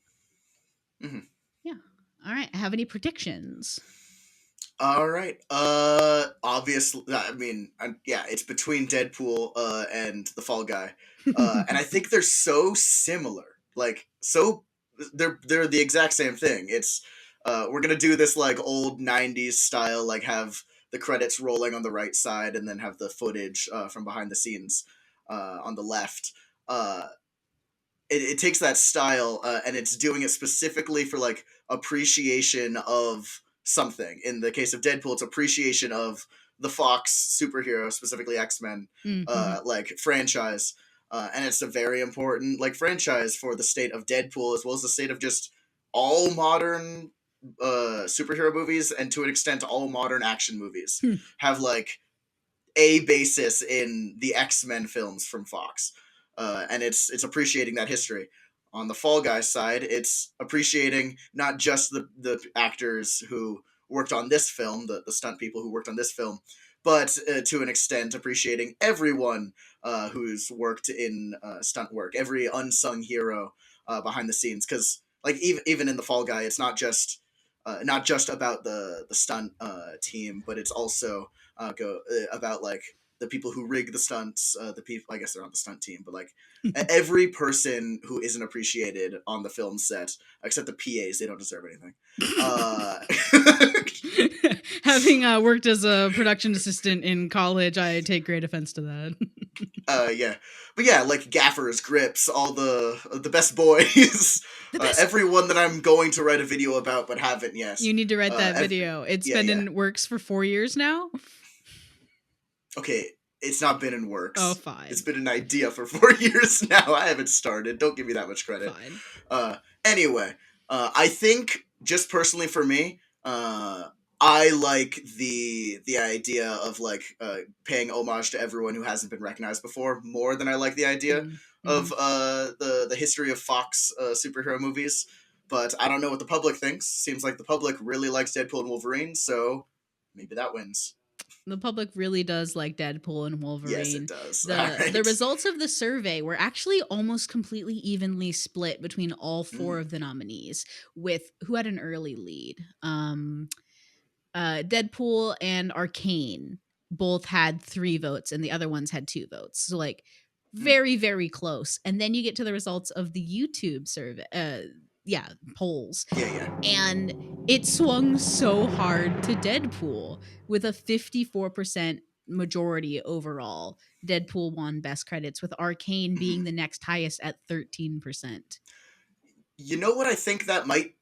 S2: Mhm.
S1: Yeah. All right. Have any predictions?
S2: All right. Obviously, I mean, yeah, it's between Deadpool and the Fall Guy, and I think they're so similar. Like, so they're the exact same thing. It's we're gonna do this like old '90s style, like have the credits rolling on the right side, and then have the footage from behind the scenes on the left. Uh, it takes that style and it's doing it specifically for like appreciation of something. In the case of Deadpool, it's appreciation of the Fox superhero, specifically X-Men,
S1: Mm-hmm.
S2: like franchise. And it's a very important like franchise for the state of Deadpool as well as the state of just all modern superhero movies, and to an extent all modern action movies
S1: Hmm.
S2: have like a basis in the X-Men films from Fox, and it's appreciating that history. On the Fall Guys side, it's appreciating not just the actors who worked on this film, the stunt people who worked on this film, but to an extent appreciating everyone who's worked in stunt work, every unsung hero behind the scenes. Because like even in the Fall Guy, it's not just about the stunt team, but it's also go about like the people who rig the stunts, the people, I guess they're on the stunt team, but like every person who isn't appreciated on the film set, except the PAs, they don't deserve anything. Uh,
S1: Having worked as a production assistant in college, I take great offense to that.
S2: yeah, but yeah, like gaffers, grips, all the best boys,
S1: The best.
S2: everyone that I'm going to write a video about but haven't yet.
S1: You need to write that video. It's
S2: Yeah,
S1: been
S2: yeah.
S1: in works for 4 years now.
S2: Okay, it's not been in works.
S1: Oh, fine.
S2: It's been an idea for 4 years now. I haven't started. Don't give me that much credit.
S1: Fine.
S2: Anyway, I think just personally for me, I like the idea of like paying homage to everyone who hasn't been recognized before more than I like the idea of the history of Fox superhero movies. But I don't know what the public thinks. Seems like the public really likes Deadpool and Wolverine, so maybe that wins.
S1: The public really does like Deadpool and
S2: Yes, it
S1: Wolverine.
S2: does. All
S1: The
S2: right.
S1: results of the survey were actually almost completely evenly split between all four
S2: Mm.
S1: of the nominees, with who had an early lead. Deadpool and Arcane both had 3 votes, and the other ones had 2 votes. So like
S2: Mm.
S1: very, very close. And then you get to the results of the YouTube survey, polls,
S2: Yeah.
S1: and it swung so hard to Deadpool with a 54% majority overall. Deadpool won best credits, with Arcane
S2: Mhm.
S1: being the next highest at 13%.
S2: You know what? I think that might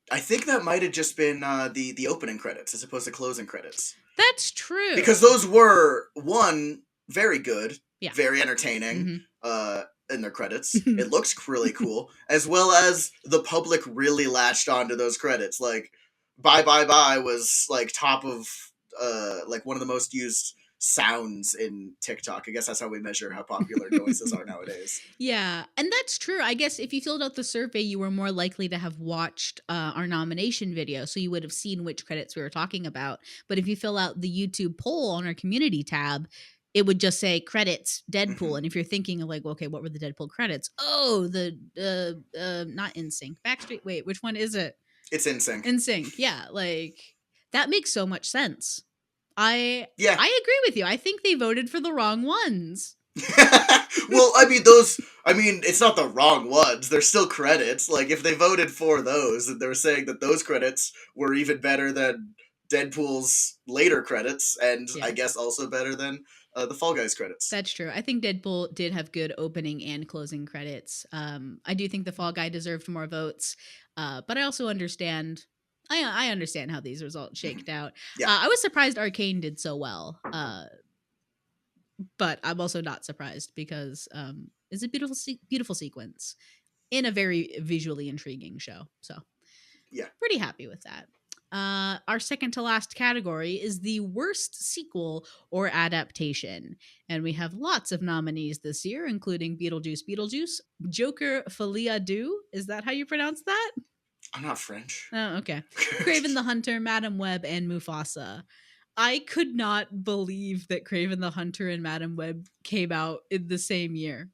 S2: have just been the opening credits as opposed to closing credits,
S1: That's true.
S2: because those were one very good,
S1: Yeah.
S2: very entertaining.
S1: Mhm.
S2: In their credits, it looks really cool, as well as the public really latched onto those credits. Like, "Bye Bye Bye" was like top of like one of the most used sounds in TikTok. I guess that's how we measure how popular noises are nowadays.
S1: Yeah, and that's true. I guess if you filled out the survey, you were more likely to have watched our nomination video, so you would have seen which credits we were talking about. But if you fill out the YouTube poll on our community tab, it would just say credits
S2: Hmm.
S1: Deadpool. And if you're thinking of like, okay, what were the Deadpool credits? Oh, the not NSYNC, Backstreet. Wait, which one is it?
S2: It's in sync.
S1: NSYNC. Yeah, like that makes so much sense. I
S2: Yeah.
S1: I agree with you. I think they voted for the wrong ones.
S2: Well, I mean, those. I mean, it's not the wrong ones. They're still credits. Like, if they voted for those, and they were saying that those credits were even better than Deadpool's later credits, and
S1: Yeah.
S2: I guess also better than the Fall Guys credits.
S1: That's true. I think Deadpool did have good opening and closing credits. I do think the Fall Guy deserved more votes, but I also understand. I understand how these results
S2: Mhm.
S1: shaked out.
S2: Yeah.
S1: I was surprised Arcane did so well, but I'm also not surprised because it's a beautiful sequence in a very visually intriguing show. So
S2: Yeah.
S1: pretty happy with that. Our second to last category is the worst sequel or adaptation. And we have lots of nominees this year, including Beetlejuice, Joker Folia Do. Is that how you pronounce that?
S2: I'm not French.
S1: Oh, okay. Craven the Hunter, Madam Web, and Mufasa. I could not believe that Craven the Hunter and Madam Web came out in the same year.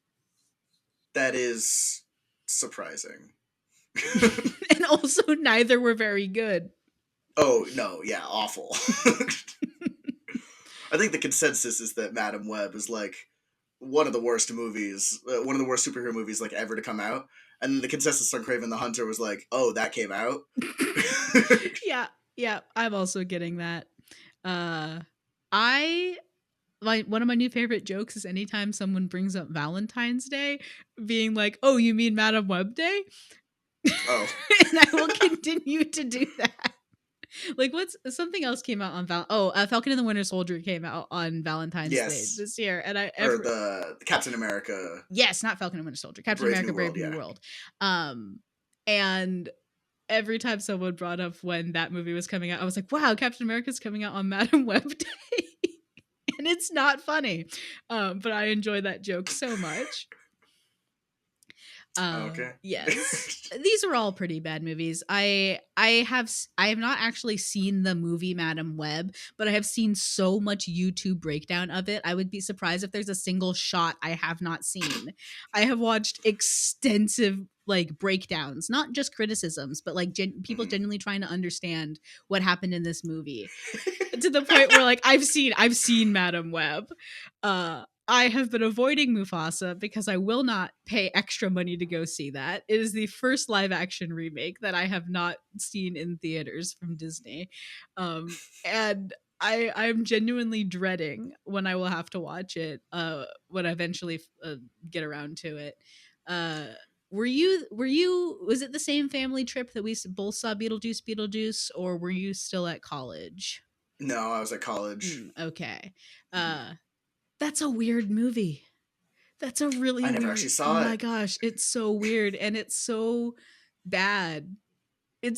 S2: That is surprising.
S1: And also, neither were very good.
S2: Oh, no, yeah, awful. I think the consensus is that Madam Web is like one of the worst movies, one of the worst superhero movies like ever to come out. And the consensus on Craven the Hunter was like, "Oh, that came out."
S1: Yeah, I'm also getting that. I one of my new favorite jokes is anytime someone brings up Valentine's Day, being like, "Oh, you mean Madam Web Day?"
S2: Oh,
S1: And I will continue to do that. Like, what's something else came out on Falcon and the Winter Soldier came out on Valentine's Day
S2: yes,
S1: this year, and
S2: or the Captain America
S1: yes, not Falcon and Winter Soldier, Captain
S2: Brave
S1: America:
S2: New
S1: Brave
S2: World.
S1: New
S2: Yeah,
S1: World. And every time someone brought up when that movie was coming out, I was like, wow, Captain America's coming out on Madam Web Day. And it's not funny. But I enjoy that joke so much.
S2: okay.
S1: Yes. These are all pretty bad movies. I have not actually seen the movie Madam Web, but I have seen so much YouTube breakdown of it. I would be surprised if there's a single shot I have not seen. I have watched extensive like breakdowns, not just criticisms, but like people genuinely trying to understand what happened in this movie, to the point where like I've seen Madam Web. I have been avoiding Mufasa because I will not pay extra money to go see that. It is the first live action remake that I have not seen in theaters from Disney. And I'm genuinely dreading when I will have to watch it when I eventually get around to it. Were you was it the same family trip that we both saw Beetlejuice, or were you still at college?
S2: No, I was at college.
S1: Okay. That's a weird movie. That's a really
S2: I never
S1: weird.
S2: actually
S1: Oh
S2: saw
S1: my
S2: it.
S1: gosh, it's so weird and it's so bad.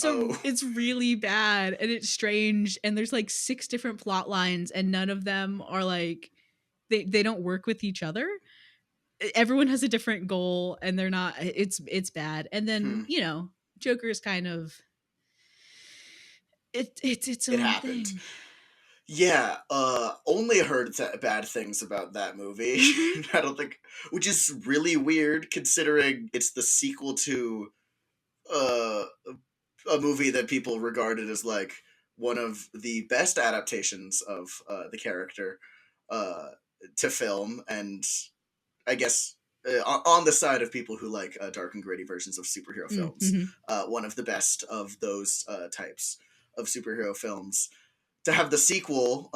S2: Oh,
S1: It's really bad and it's strange, and there's like 6 different plot lines and none of them are like they don't work with each other. Everyone has a different goal and they're not it's bad. And then,
S2: hmm.
S1: Joker's kind of it's its
S2: It
S1: own
S2: happened.
S1: thing.
S2: Yeah, only heard bad things about that movie.
S1: Hmm.
S2: I don't think, which is really weird considering it's the sequel to uh, a movie that people regarded as like one of the best adaptations of the character uh, to film, and I guess on the side of people who like dark and gritty versions of superhero films,
S1: Hmm.
S2: one of the best of those types of superhero films. To have the sequel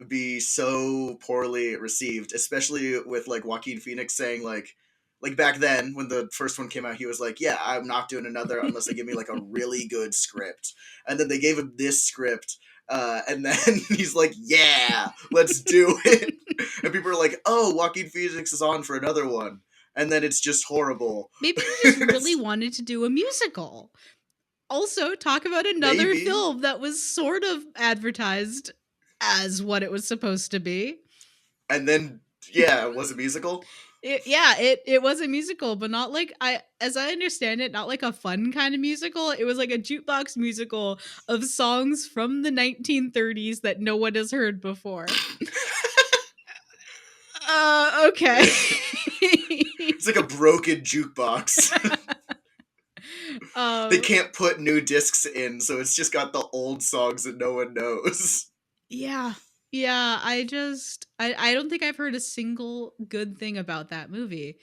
S2: be so poorly received, especially with like Joaquin Phoenix saying like back then when the first one came out, he was like, "Yeah, I'm not doing another unless they give me like a really good script." And then they gave him this script, and then he's like, "Yeah, let's do it." And people are like, "Oh, Joaquin Phoenix is on for another one," and then it's just horrible.
S1: Maybe he just really wanted to do a musical. Also, talk about another
S2: Maybe,
S1: film that was sort of advertised as what it was supposed to be.
S2: and then yeah, it was a musical.
S1: It was a musical, but not like as I understand it, not like a fun kind of musical. It was like a jukebox musical of songs from the 1930s that no one has heard before. Okay.
S2: It's like a broken jukebox. They
S1: um,
S2: can't put new discs in, so it's just got the old songs that no one knows.
S1: yeah, yeah. I don't think I've heard a single good thing about that movie.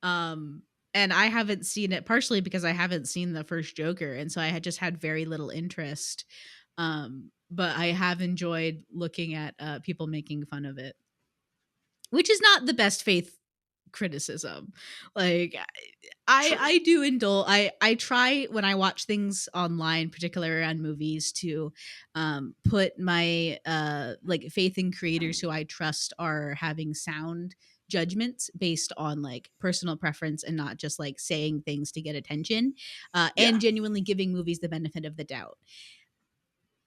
S1: Um, and I haven't seen it partially because I haven't seen the first Joker, and so I had just had very little interest. But I have enjoyed looking at people making fun of it, which is not the best faith criticism. Like
S2: True.
S1: I do indulge. I try when I watch things online, particularly around movies, to put my like faith in creators who I trust are having sound judgments based on like personal preference and not just like saying things to get attention,
S2: Yeah.
S1: and genuinely giving movies the benefit of the doubt.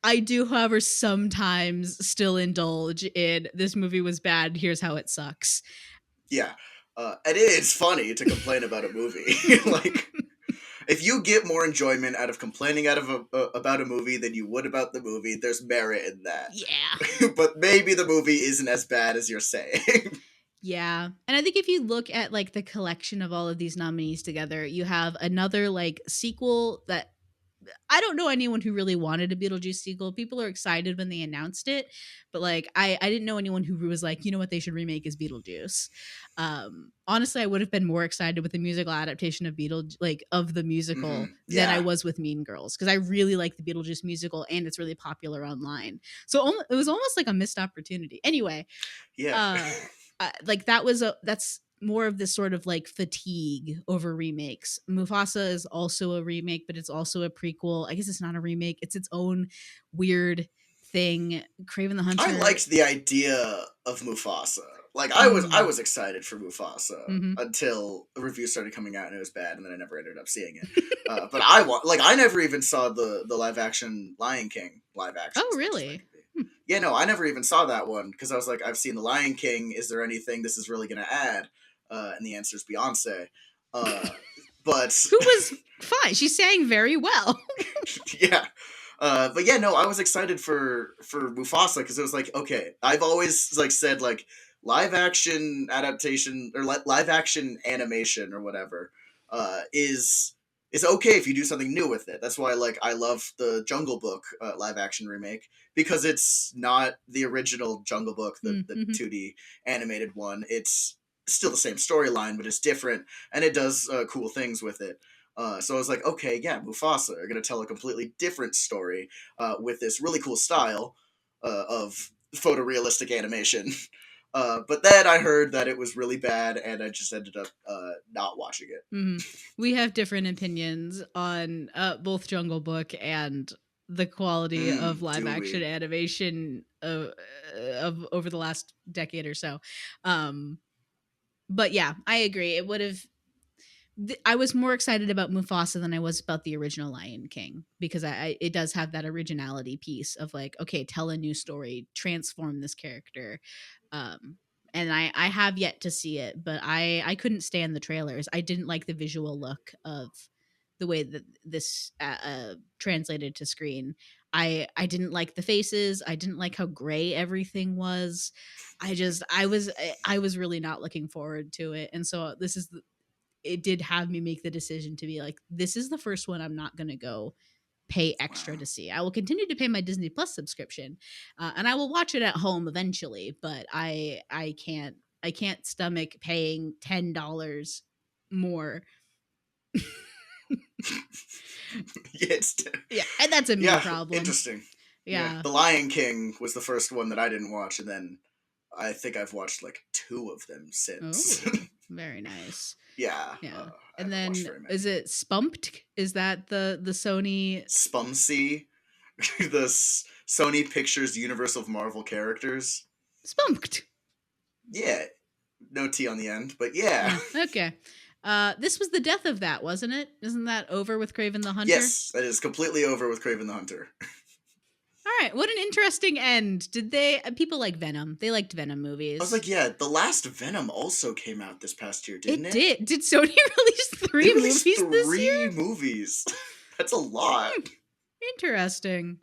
S1: I do, however, sometimes still indulge in this movie was bad, here's how it sucks.
S2: Yeah. And it is funny to complain about a movie. Like, if you get more enjoyment out of complaining about a movie than you would about the movie, there's merit in that.
S1: Yeah.
S2: But maybe the movie isn't as bad as you're saying.
S1: Yeah. And I think if you look at like the collection of all of these nominees together, you have another like sequel that I don't know anyone who really wanted a Beetlejuice sequel. People are excited when they announced it, but like I didn't know anyone who was like, you know what they should remake is Beetlejuice. Honestly, I would have been more excited with the musical adaptation of of the musical than I
S2: Yeah.
S1: was with Mean Girls because I really like the Beetlejuice musical and it's really popular online. So it was almost like a missed opportunity. Anyway,
S2: Yeah.
S1: uh like that's more of this sort of like fatigue over remakes. Mufasa is also a remake, but it's also a prequel. I guess it's not a remake, it's its own weird thing. Craven the
S2: I
S1: Hunter.
S2: liked the idea of Mufasa. Like I
S1: Mm,
S2: was excited for Mufasa
S1: mhm.
S2: until the reviews started coming out and it was bad, and then I never ended up seeing it. But I never even saw the live action Lion King live action
S1: Oh,
S2: as much as that
S1: really?
S2: can be.
S1: Hmm.
S2: Yeah, no, I never even saw that one because I was like, I've seen the Lion King. Is there anything this is really gonna add? And the answer is Beyonce. Uh, but
S1: Who was fine, she sang very well.
S2: yeah, but yeah, no, I was excited for Mufasa because it was like, okay, I've always like said like live action adaptation or live action animation or whatever is okay if you do something new with it. That's why like I love the Jungle Book live action remake because it's not the original Jungle Book, the
S1: Mhm.
S2: 2D animated one. It's still the same storyline, but it's different and it does cool things with it. So I was like, okay, yeah, Mufasa are gonna tell a completely different story with this really cool style of photorealistic animation. But then I heard that it was really bad, and I just ended up not watching it.
S1: Mhm. We have different opinions on both Jungle Book and the quality of live
S2: Do
S1: action
S2: we?
S1: animation of over the last decade or so. Um, but yeah, I agree. It would have. I was more excited about Mufasa than I was about the original Lion King because it does have that originality piece of like, okay, tell a new story, transform this character. Um, and I have yet to see it, but I couldn't stand the trailers. I didn't like the visual look of the way that this translated to screen. I didn't like the faces. I didn't like how gray everything was. I was really not looking forward to it. And so it did have me make the decision to be like, this is the first one I'm not going to go pay extra
S2: Wow.
S1: to see. I will continue to pay my Disney Plus subscription, and I will watch it at home eventually. But I can't stomach paying $10 more.
S2: Yeah,
S1: Yeah, and that's a me
S2: yeah,
S1: problem.
S2: interesting. Yeah,
S1: Yeah.
S2: The Lion King was the first one that I didn't watch, and then I think I've watched like 2 of them since.
S1: Oh, very nice.
S2: Yeah,
S1: Yeah.
S2: I
S1: And
S2: haven't watched
S1: then
S2: very
S1: is
S2: many.
S1: it Spunked? Is that the Sony
S2: Spumsy, the Sony Pictures universe of Marvel characters.
S1: Spunked?
S2: Yeah, no T on the end, but yeah.
S1: Okay. This was the death of that, wasn't it? Isn't that over with Craven the Hunter?
S2: Yes, that is completely over with Craven the Hunter.
S1: All right. What an interesting end. Did they? People like Venom. They liked Venom movies.
S2: I was like, yeah, the last Venom also came out this past year, didn't it?
S1: It did. Did Sony release three
S2: They released
S1: movies this year?
S2: 3 movies. That's a lot.
S1: Interesting.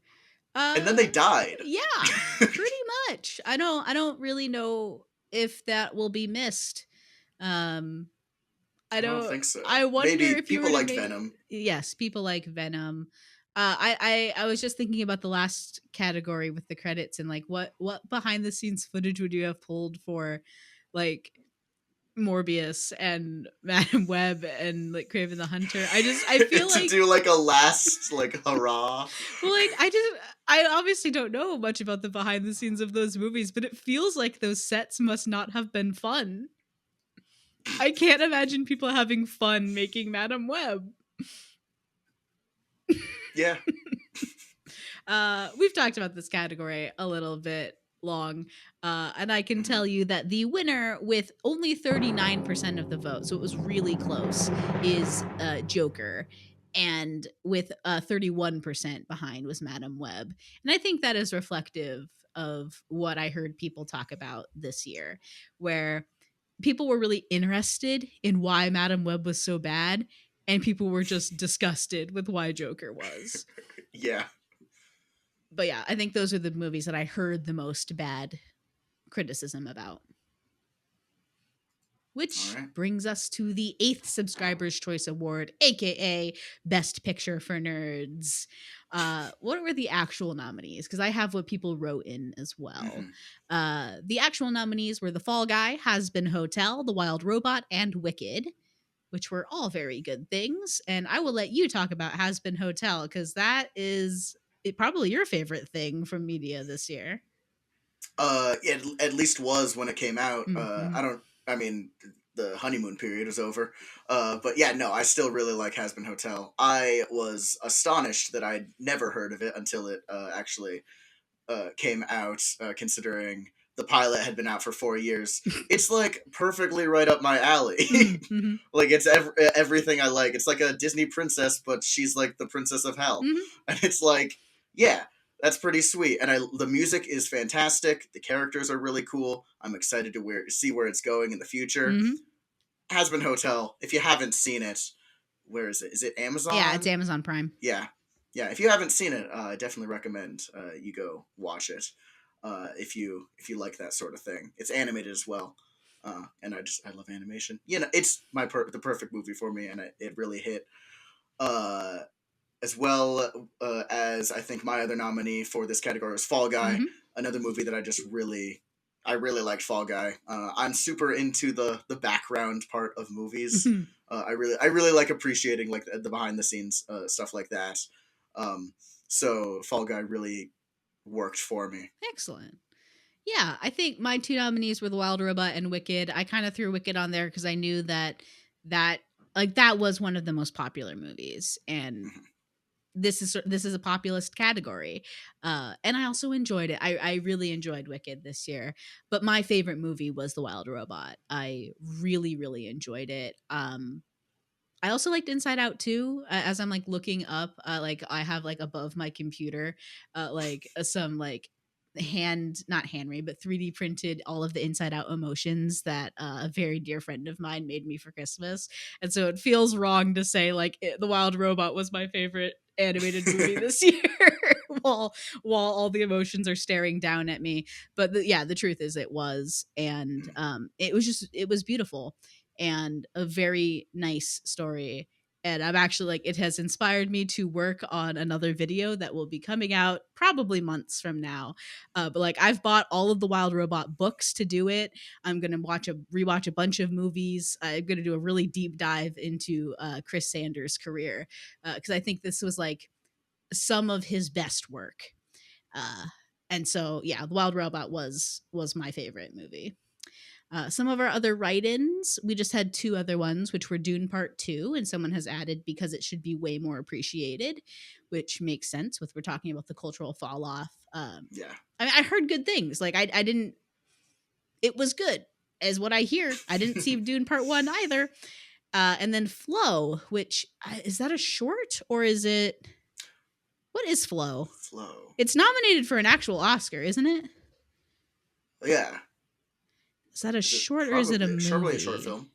S2: And then they died.
S1: Yeah, pretty much. I don't really know if that will be missed. I
S2: don't
S1: don't
S2: think so.
S1: I wonder
S2: Maybe
S1: if you
S2: people
S1: were to
S2: like
S1: make,
S2: Venom.
S1: yes, people like Venom. I was just thinking about the last category with the credits and like what behind the scenes footage would you have pulled for like Morbius and Madam Web and like Craven the Hunter. I feel
S2: to
S1: like
S2: do like a last like hurrah.
S1: well, like I obviously don't know much about the behind the scenes of those movies, but it feels like those sets must not have been fun. I can't imagine people having fun making Madam Web.
S2: Yeah.
S1: We've talked about this category a little bit long, and I can tell you that the winner with only 39% of the vote, so it was really close, is Joker. And with 31% behind was Madam Web. And I think that is reflective of what I heard people talk about this year, where people were really interested in why Madam Web was so bad, and people were just disgusted with why Joker was.
S2: Yeah.
S1: But yeah, I think those are the movies that I heard the most bad criticism about. Which
S2: All right.
S1: brings us to the 8th Subscribers' Choice Award, aka Best Picture for Nerds. What were the actual nominees? Because I have what people wrote in as well. The actual nominees were The Fall Guy, Has Been Hotel, The Wild Robot, and Wicked, which were all very good things. And I will let you talk about Has Been Hotel, because that is probably your favorite thing from media this year.
S2: It at least was when it came out.
S1: Mhm.
S2: I mean, the honeymoon period is over. But yeah, no, I still really like Has Been Hotel. I was astonished that I'd never heard of it until it actually came out, considering the pilot had been out for 4 years. It's like perfectly right up my alley.
S1: Mhm.
S2: Like it's everything I like. It's like a Disney princess, but she's like the princess of hell.
S1: Mhm.
S2: And it's like, yeah, that's pretty sweet. And the music is fantastic. The characters are really cool. I'm excited to see where it's going in the future.
S1: Mhm.
S2: Has Been Hotel. If you haven't seen it, where is it? Is it Amazon?
S1: Yeah, it's Amazon Prime.
S2: Yeah. If you haven't seen it, I definitely recommend you go watch it. If you like that sort of thing, it's animated as well, and I love animation. You know, it's the perfect movie for me, and it really hit. As well as I think my other nominee for this category was Fall Guy, another movie that I really liked Fall Guy. I'm super into the background part of movies. I really like appreciating like the behind the scenes stuff like that. So Fall Guy really worked for me.
S1: Excellent. Yeah, I think my 2 nominees were The Wild Robot and Wicked. I kind of threw Wicked on there because I knew that was one of the most popular movies, and this is a populist category, and I also enjoyed it. I really enjoyed Wicked this year, but my favorite movie was The Wild Robot. I really enjoyed it. I also liked Inside Out too. As I'm like looking up, like I have like above my computer, some like not handmade, but 3D printed all of the Inside Out emotions that a very dear friend of mine made me for Christmas. And so it feels wrong to say like The Wild Robot was my favorite animated movie this year while all the emotions are staring down at me. But the truth is it was, and it was beautiful and a very nice story. And I'm actually like, it has inspired me to work on another video that will be coming out probably months from now. But like, I've bought all of the Wild Robot books to do it. I'm gonna rewatch a bunch of movies. I'm gonna do a really deep dive into Chris Sanders' career, because I think this was like some of his best work. And so yeah, The Wild Robot was my favorite movie. Some of our other write-ins, we just had 2 other ones, which were Dune Part 2, and someone has added because it should be way more appreciated, which makes sense with we're talking about the cultural fall off.
S2: Yeah.
S1: I mean, I heard good things. Like I didn't. It was good, as what I hear. I didn't see Dune Part 1 either. And then Flow, which is that a short or is it? What is Flow?
S2: Flow.
S1: It's nominated for an actual Oscar, isn't it?
S2: Yeah.
S1: Is that a short or is it a movie?
S2: Probably a short film.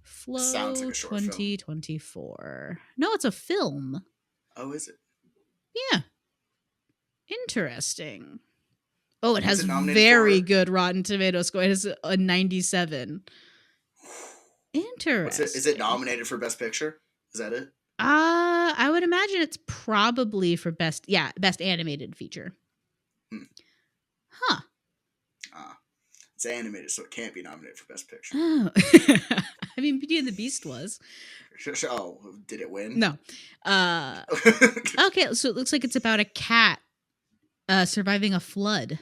S1: Flow
S2: Sounds like a short
S1: 2024. No, it's a film.
S2: Oh, is it?
S1: Yeah. Interesting. Oh, it has
S2: nominated
S1: very
S2: for?
S1: good Rotten Tomatoes score. It has a 97. Interesting.
S2: Is it nominated for Best Picture? Is that it?
S1: I would imagine it's probably for best animated feature. Huh.
S2: It's animated, so it can't be nominated for Best Picture.
S1: Oh. I mean, Beauty and the Beast was.
S2: Oh, did it win?
S1: No. Okay, so it looks like it's about a cat surviving a flood.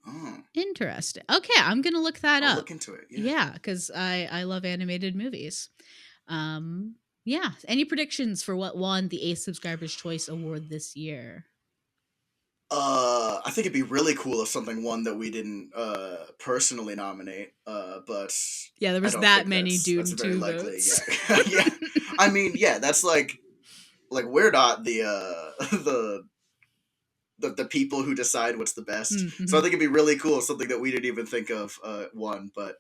S2: Oh.
S1: Interesting. Okay, I'm gonna look that up.
S2: Look into it.
S1: Yeah, because I love animated movies. Yeah. Any predictions for what won the Ace Subscribers Choice Award this year?
S2: I think it'd be really cool if something won that we didn't personally nominate. But
S1: yeah, there was that many Dune 2 votes.
S2: Yeah. Yeah. I mean, yeah, that's like we're not the people who decide what's the best. Mm-hmm. So I think it'd be really cool if something that we didn't even think of won, but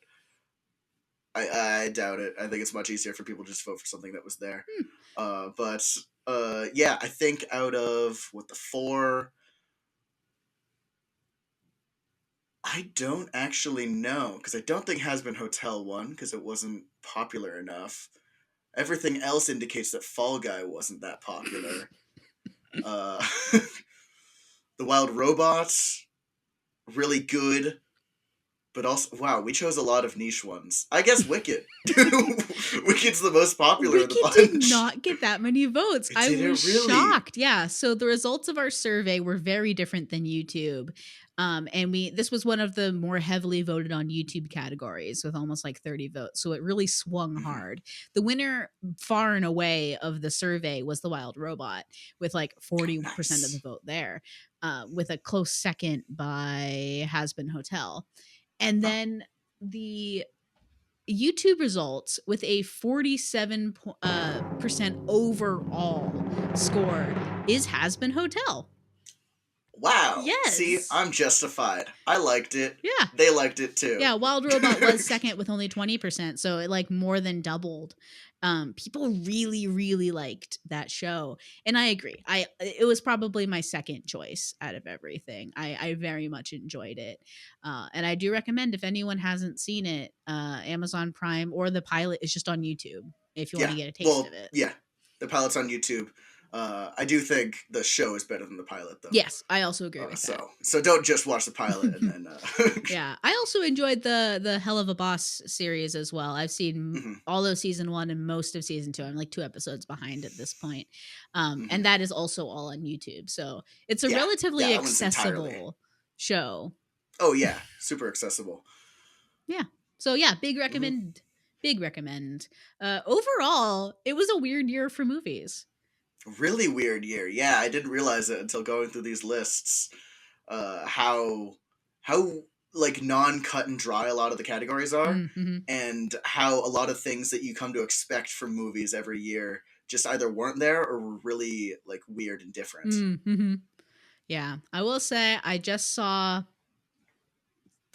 S2: I doubt it. I think it's much easier for people to just vote for something that was there. But yeah, I think out of the 4, I don't actually know, because I don't think Hazbin Hotel won because it wasn't popular enough. Everything else indicates that Fall Guy wasn't that popular. The Wild Robots, really good. But also, wow, we chose a lot of niche ones. I guess Wicked. Wicked's the most popular of the bunch.
S1: Wicked did not get that many votes. I was shocked. Yeah, so the results of our survey were very different than YouTube. And this was one of the more heavily voted on YouTube categories with almost like 30 votes. So it really swung hard. The winner far and away of the survey was The Wild Robot with like 40% of the vote there, with a close second by Hazbin Hotel. And then the YouTube results with a 47% overall score is Hazbin Hotel.
S2: Wow.
S1: Yes.
S2: See, I'm justified. I liked it.
S1: Yeah.
S2: They liked it too.
S1: Yeah, Wild Robot was second with only 20%, so it like more than doubled. People really, really liked that show. And I agree. It was probably my second choice out of everything. I very much enjoyed it. And I do recommend, if anyone hasn't seen it, Amazon Prime, or the pilot is just on YouTube if you want to get a taste of it.
S2: Yeah. The pilot's on YouTube. I do think the show is better than the pilot, though.
S1: Yes, I also agree with that.
S2: So don't just watch the pilot and then.
S1: Yeah, I also enjoyed the Hell of a Boss series as well. I've seen all of season 1 and most of season 2. I'm like 2 episodes behind at this point, and that is also all on YouTube. So it's a relatively accessible show.
S2: Oh yeah, super accessible.
S1: Yeah. So yeah, big recommend. Big recommend. Overall, it was a weird year for movies.
S2: Really weird year. Yeah, I didn't realize it until going through these lists. How like non-cut and dry a lot of the categories are, and how a lot of things that you come to expect from movies every year just either weren't there or were really like weird and different.
S1: Yeah, I will say I just saw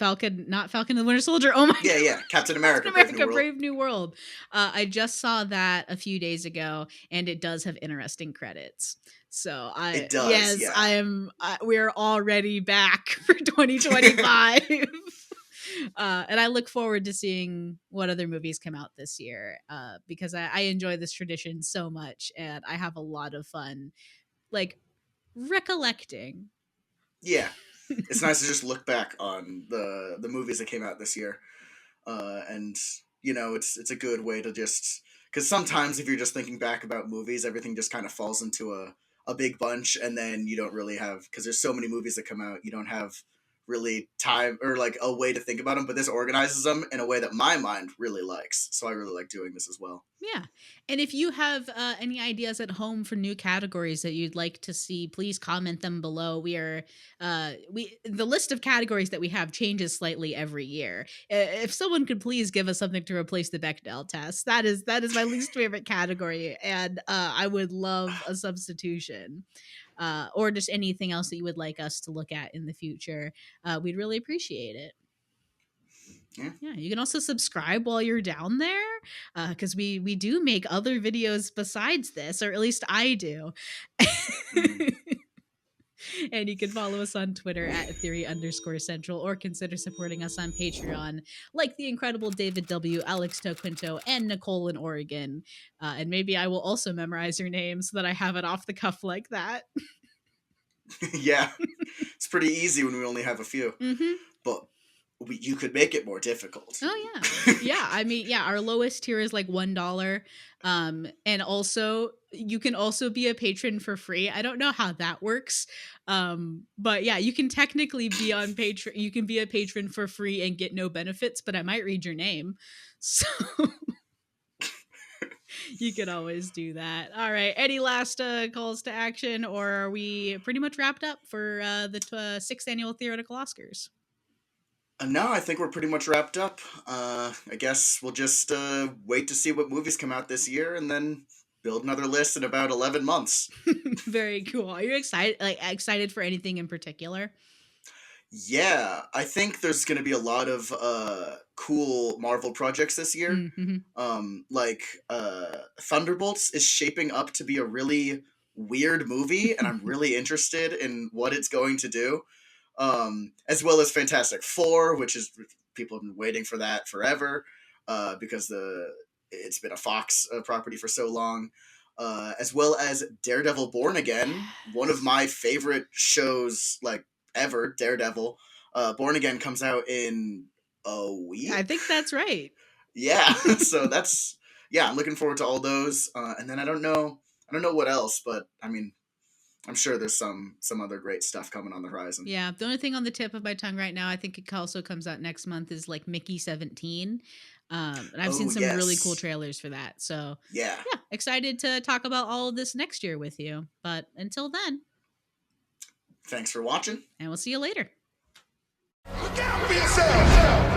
S1: not Falcon and the Winter Soldier. Oh my God.
S2: Yeah. Captain America,
S1: Brave New World. I just saw that a few days ago, and it does have interesting credits. So
S2: It does,
S1: yes,
S2: yeah.
S1: I am. We're already back for 2025. And I look forward to seeing what other movies come out this year, because I enjoy this tradition so much, and I have a lot of fun, like, recollecting.
S2: Yeah, it's nice to just look back on the movies that came out this year, and it's a good way to just, because sometimes if you're just thinking back about movies, everything just kind of falls into a big bunch, and then you don't really have, because there's so many movies that come out, you don't have really time or like a way to think about them. But this organizes them in a way that my mind really likes, so I really like doing this as well.
S1: Yeah. And if you have any ideas at home for new categories that you'd like to see, please comment them below. The list of categories that we have changes slightly every year. If someone could please give us something to replace the Bechdel test, that is my least favorite category, and I would love a substitution. Or just anything else that you would like us to look at in the future. We'd really appreciate it. Yeah, you can also subscribe while you're down there, because we do make other videos besides this, or at least I do. And you can follow us on Twitter at theory_central, or consider supporting us on Patreon, like the incredible David W., Alex Toquinto, and Nicole in Oregon. And maybe I will also memorize your name so that I have it off the cuff like that.
S2: Yeah, it's pretty easy when we only have a few, but you could make it more difficult.
S1: Oh yeah, yeah. I mean, yeah. Our lowest tier is like $1, and also you can also be a patron for free. I don't know how that works, but yeah, you can technically be on Patreon. You can be a patron for free and get no benefits, but I might read your name, so you can always do that. All right. Any last calls to action, or are we pretty much wrapped up for the 6th annual Theoretical Oscars?
S2: No, I think we're pretty much wrapped up. I guess we'll just wait to see what movies come out this year, and then build another list in about 11 months.
S1: Very cool. Are you excited for anything in particular?
S2: Yeah, I think there's going to be a lot of cool Marvel projects this year. Like Thunderbolts is shaping up to be a really weird movie, and I'm really interested in what it's going to do. As well as Fantastic Four, which is, people have been waiting for that forever, because it's been a Fox property for so long. As well as Daredevil Born Again, one of my favorite shows like ever. Daredevil Born Again comes out in a week.
S1: I think that's right.
S2: Yeah, so I'm looking forward to all those. And then I don't know what else, but I mean, I'm sure there's some other great stuff coming on the horizon.
S1: Yeah, the only thing on the tip of my tongue right now, I think it also comes out next month, is like Mickey 17. And I've seen some really cool trailers for that. So
S2: yeah,
S1: excited to talk about all of this next year with you. But until then,
S2: thanks for watching,
S1: and we'll see you later.
S3: Look out for yourself!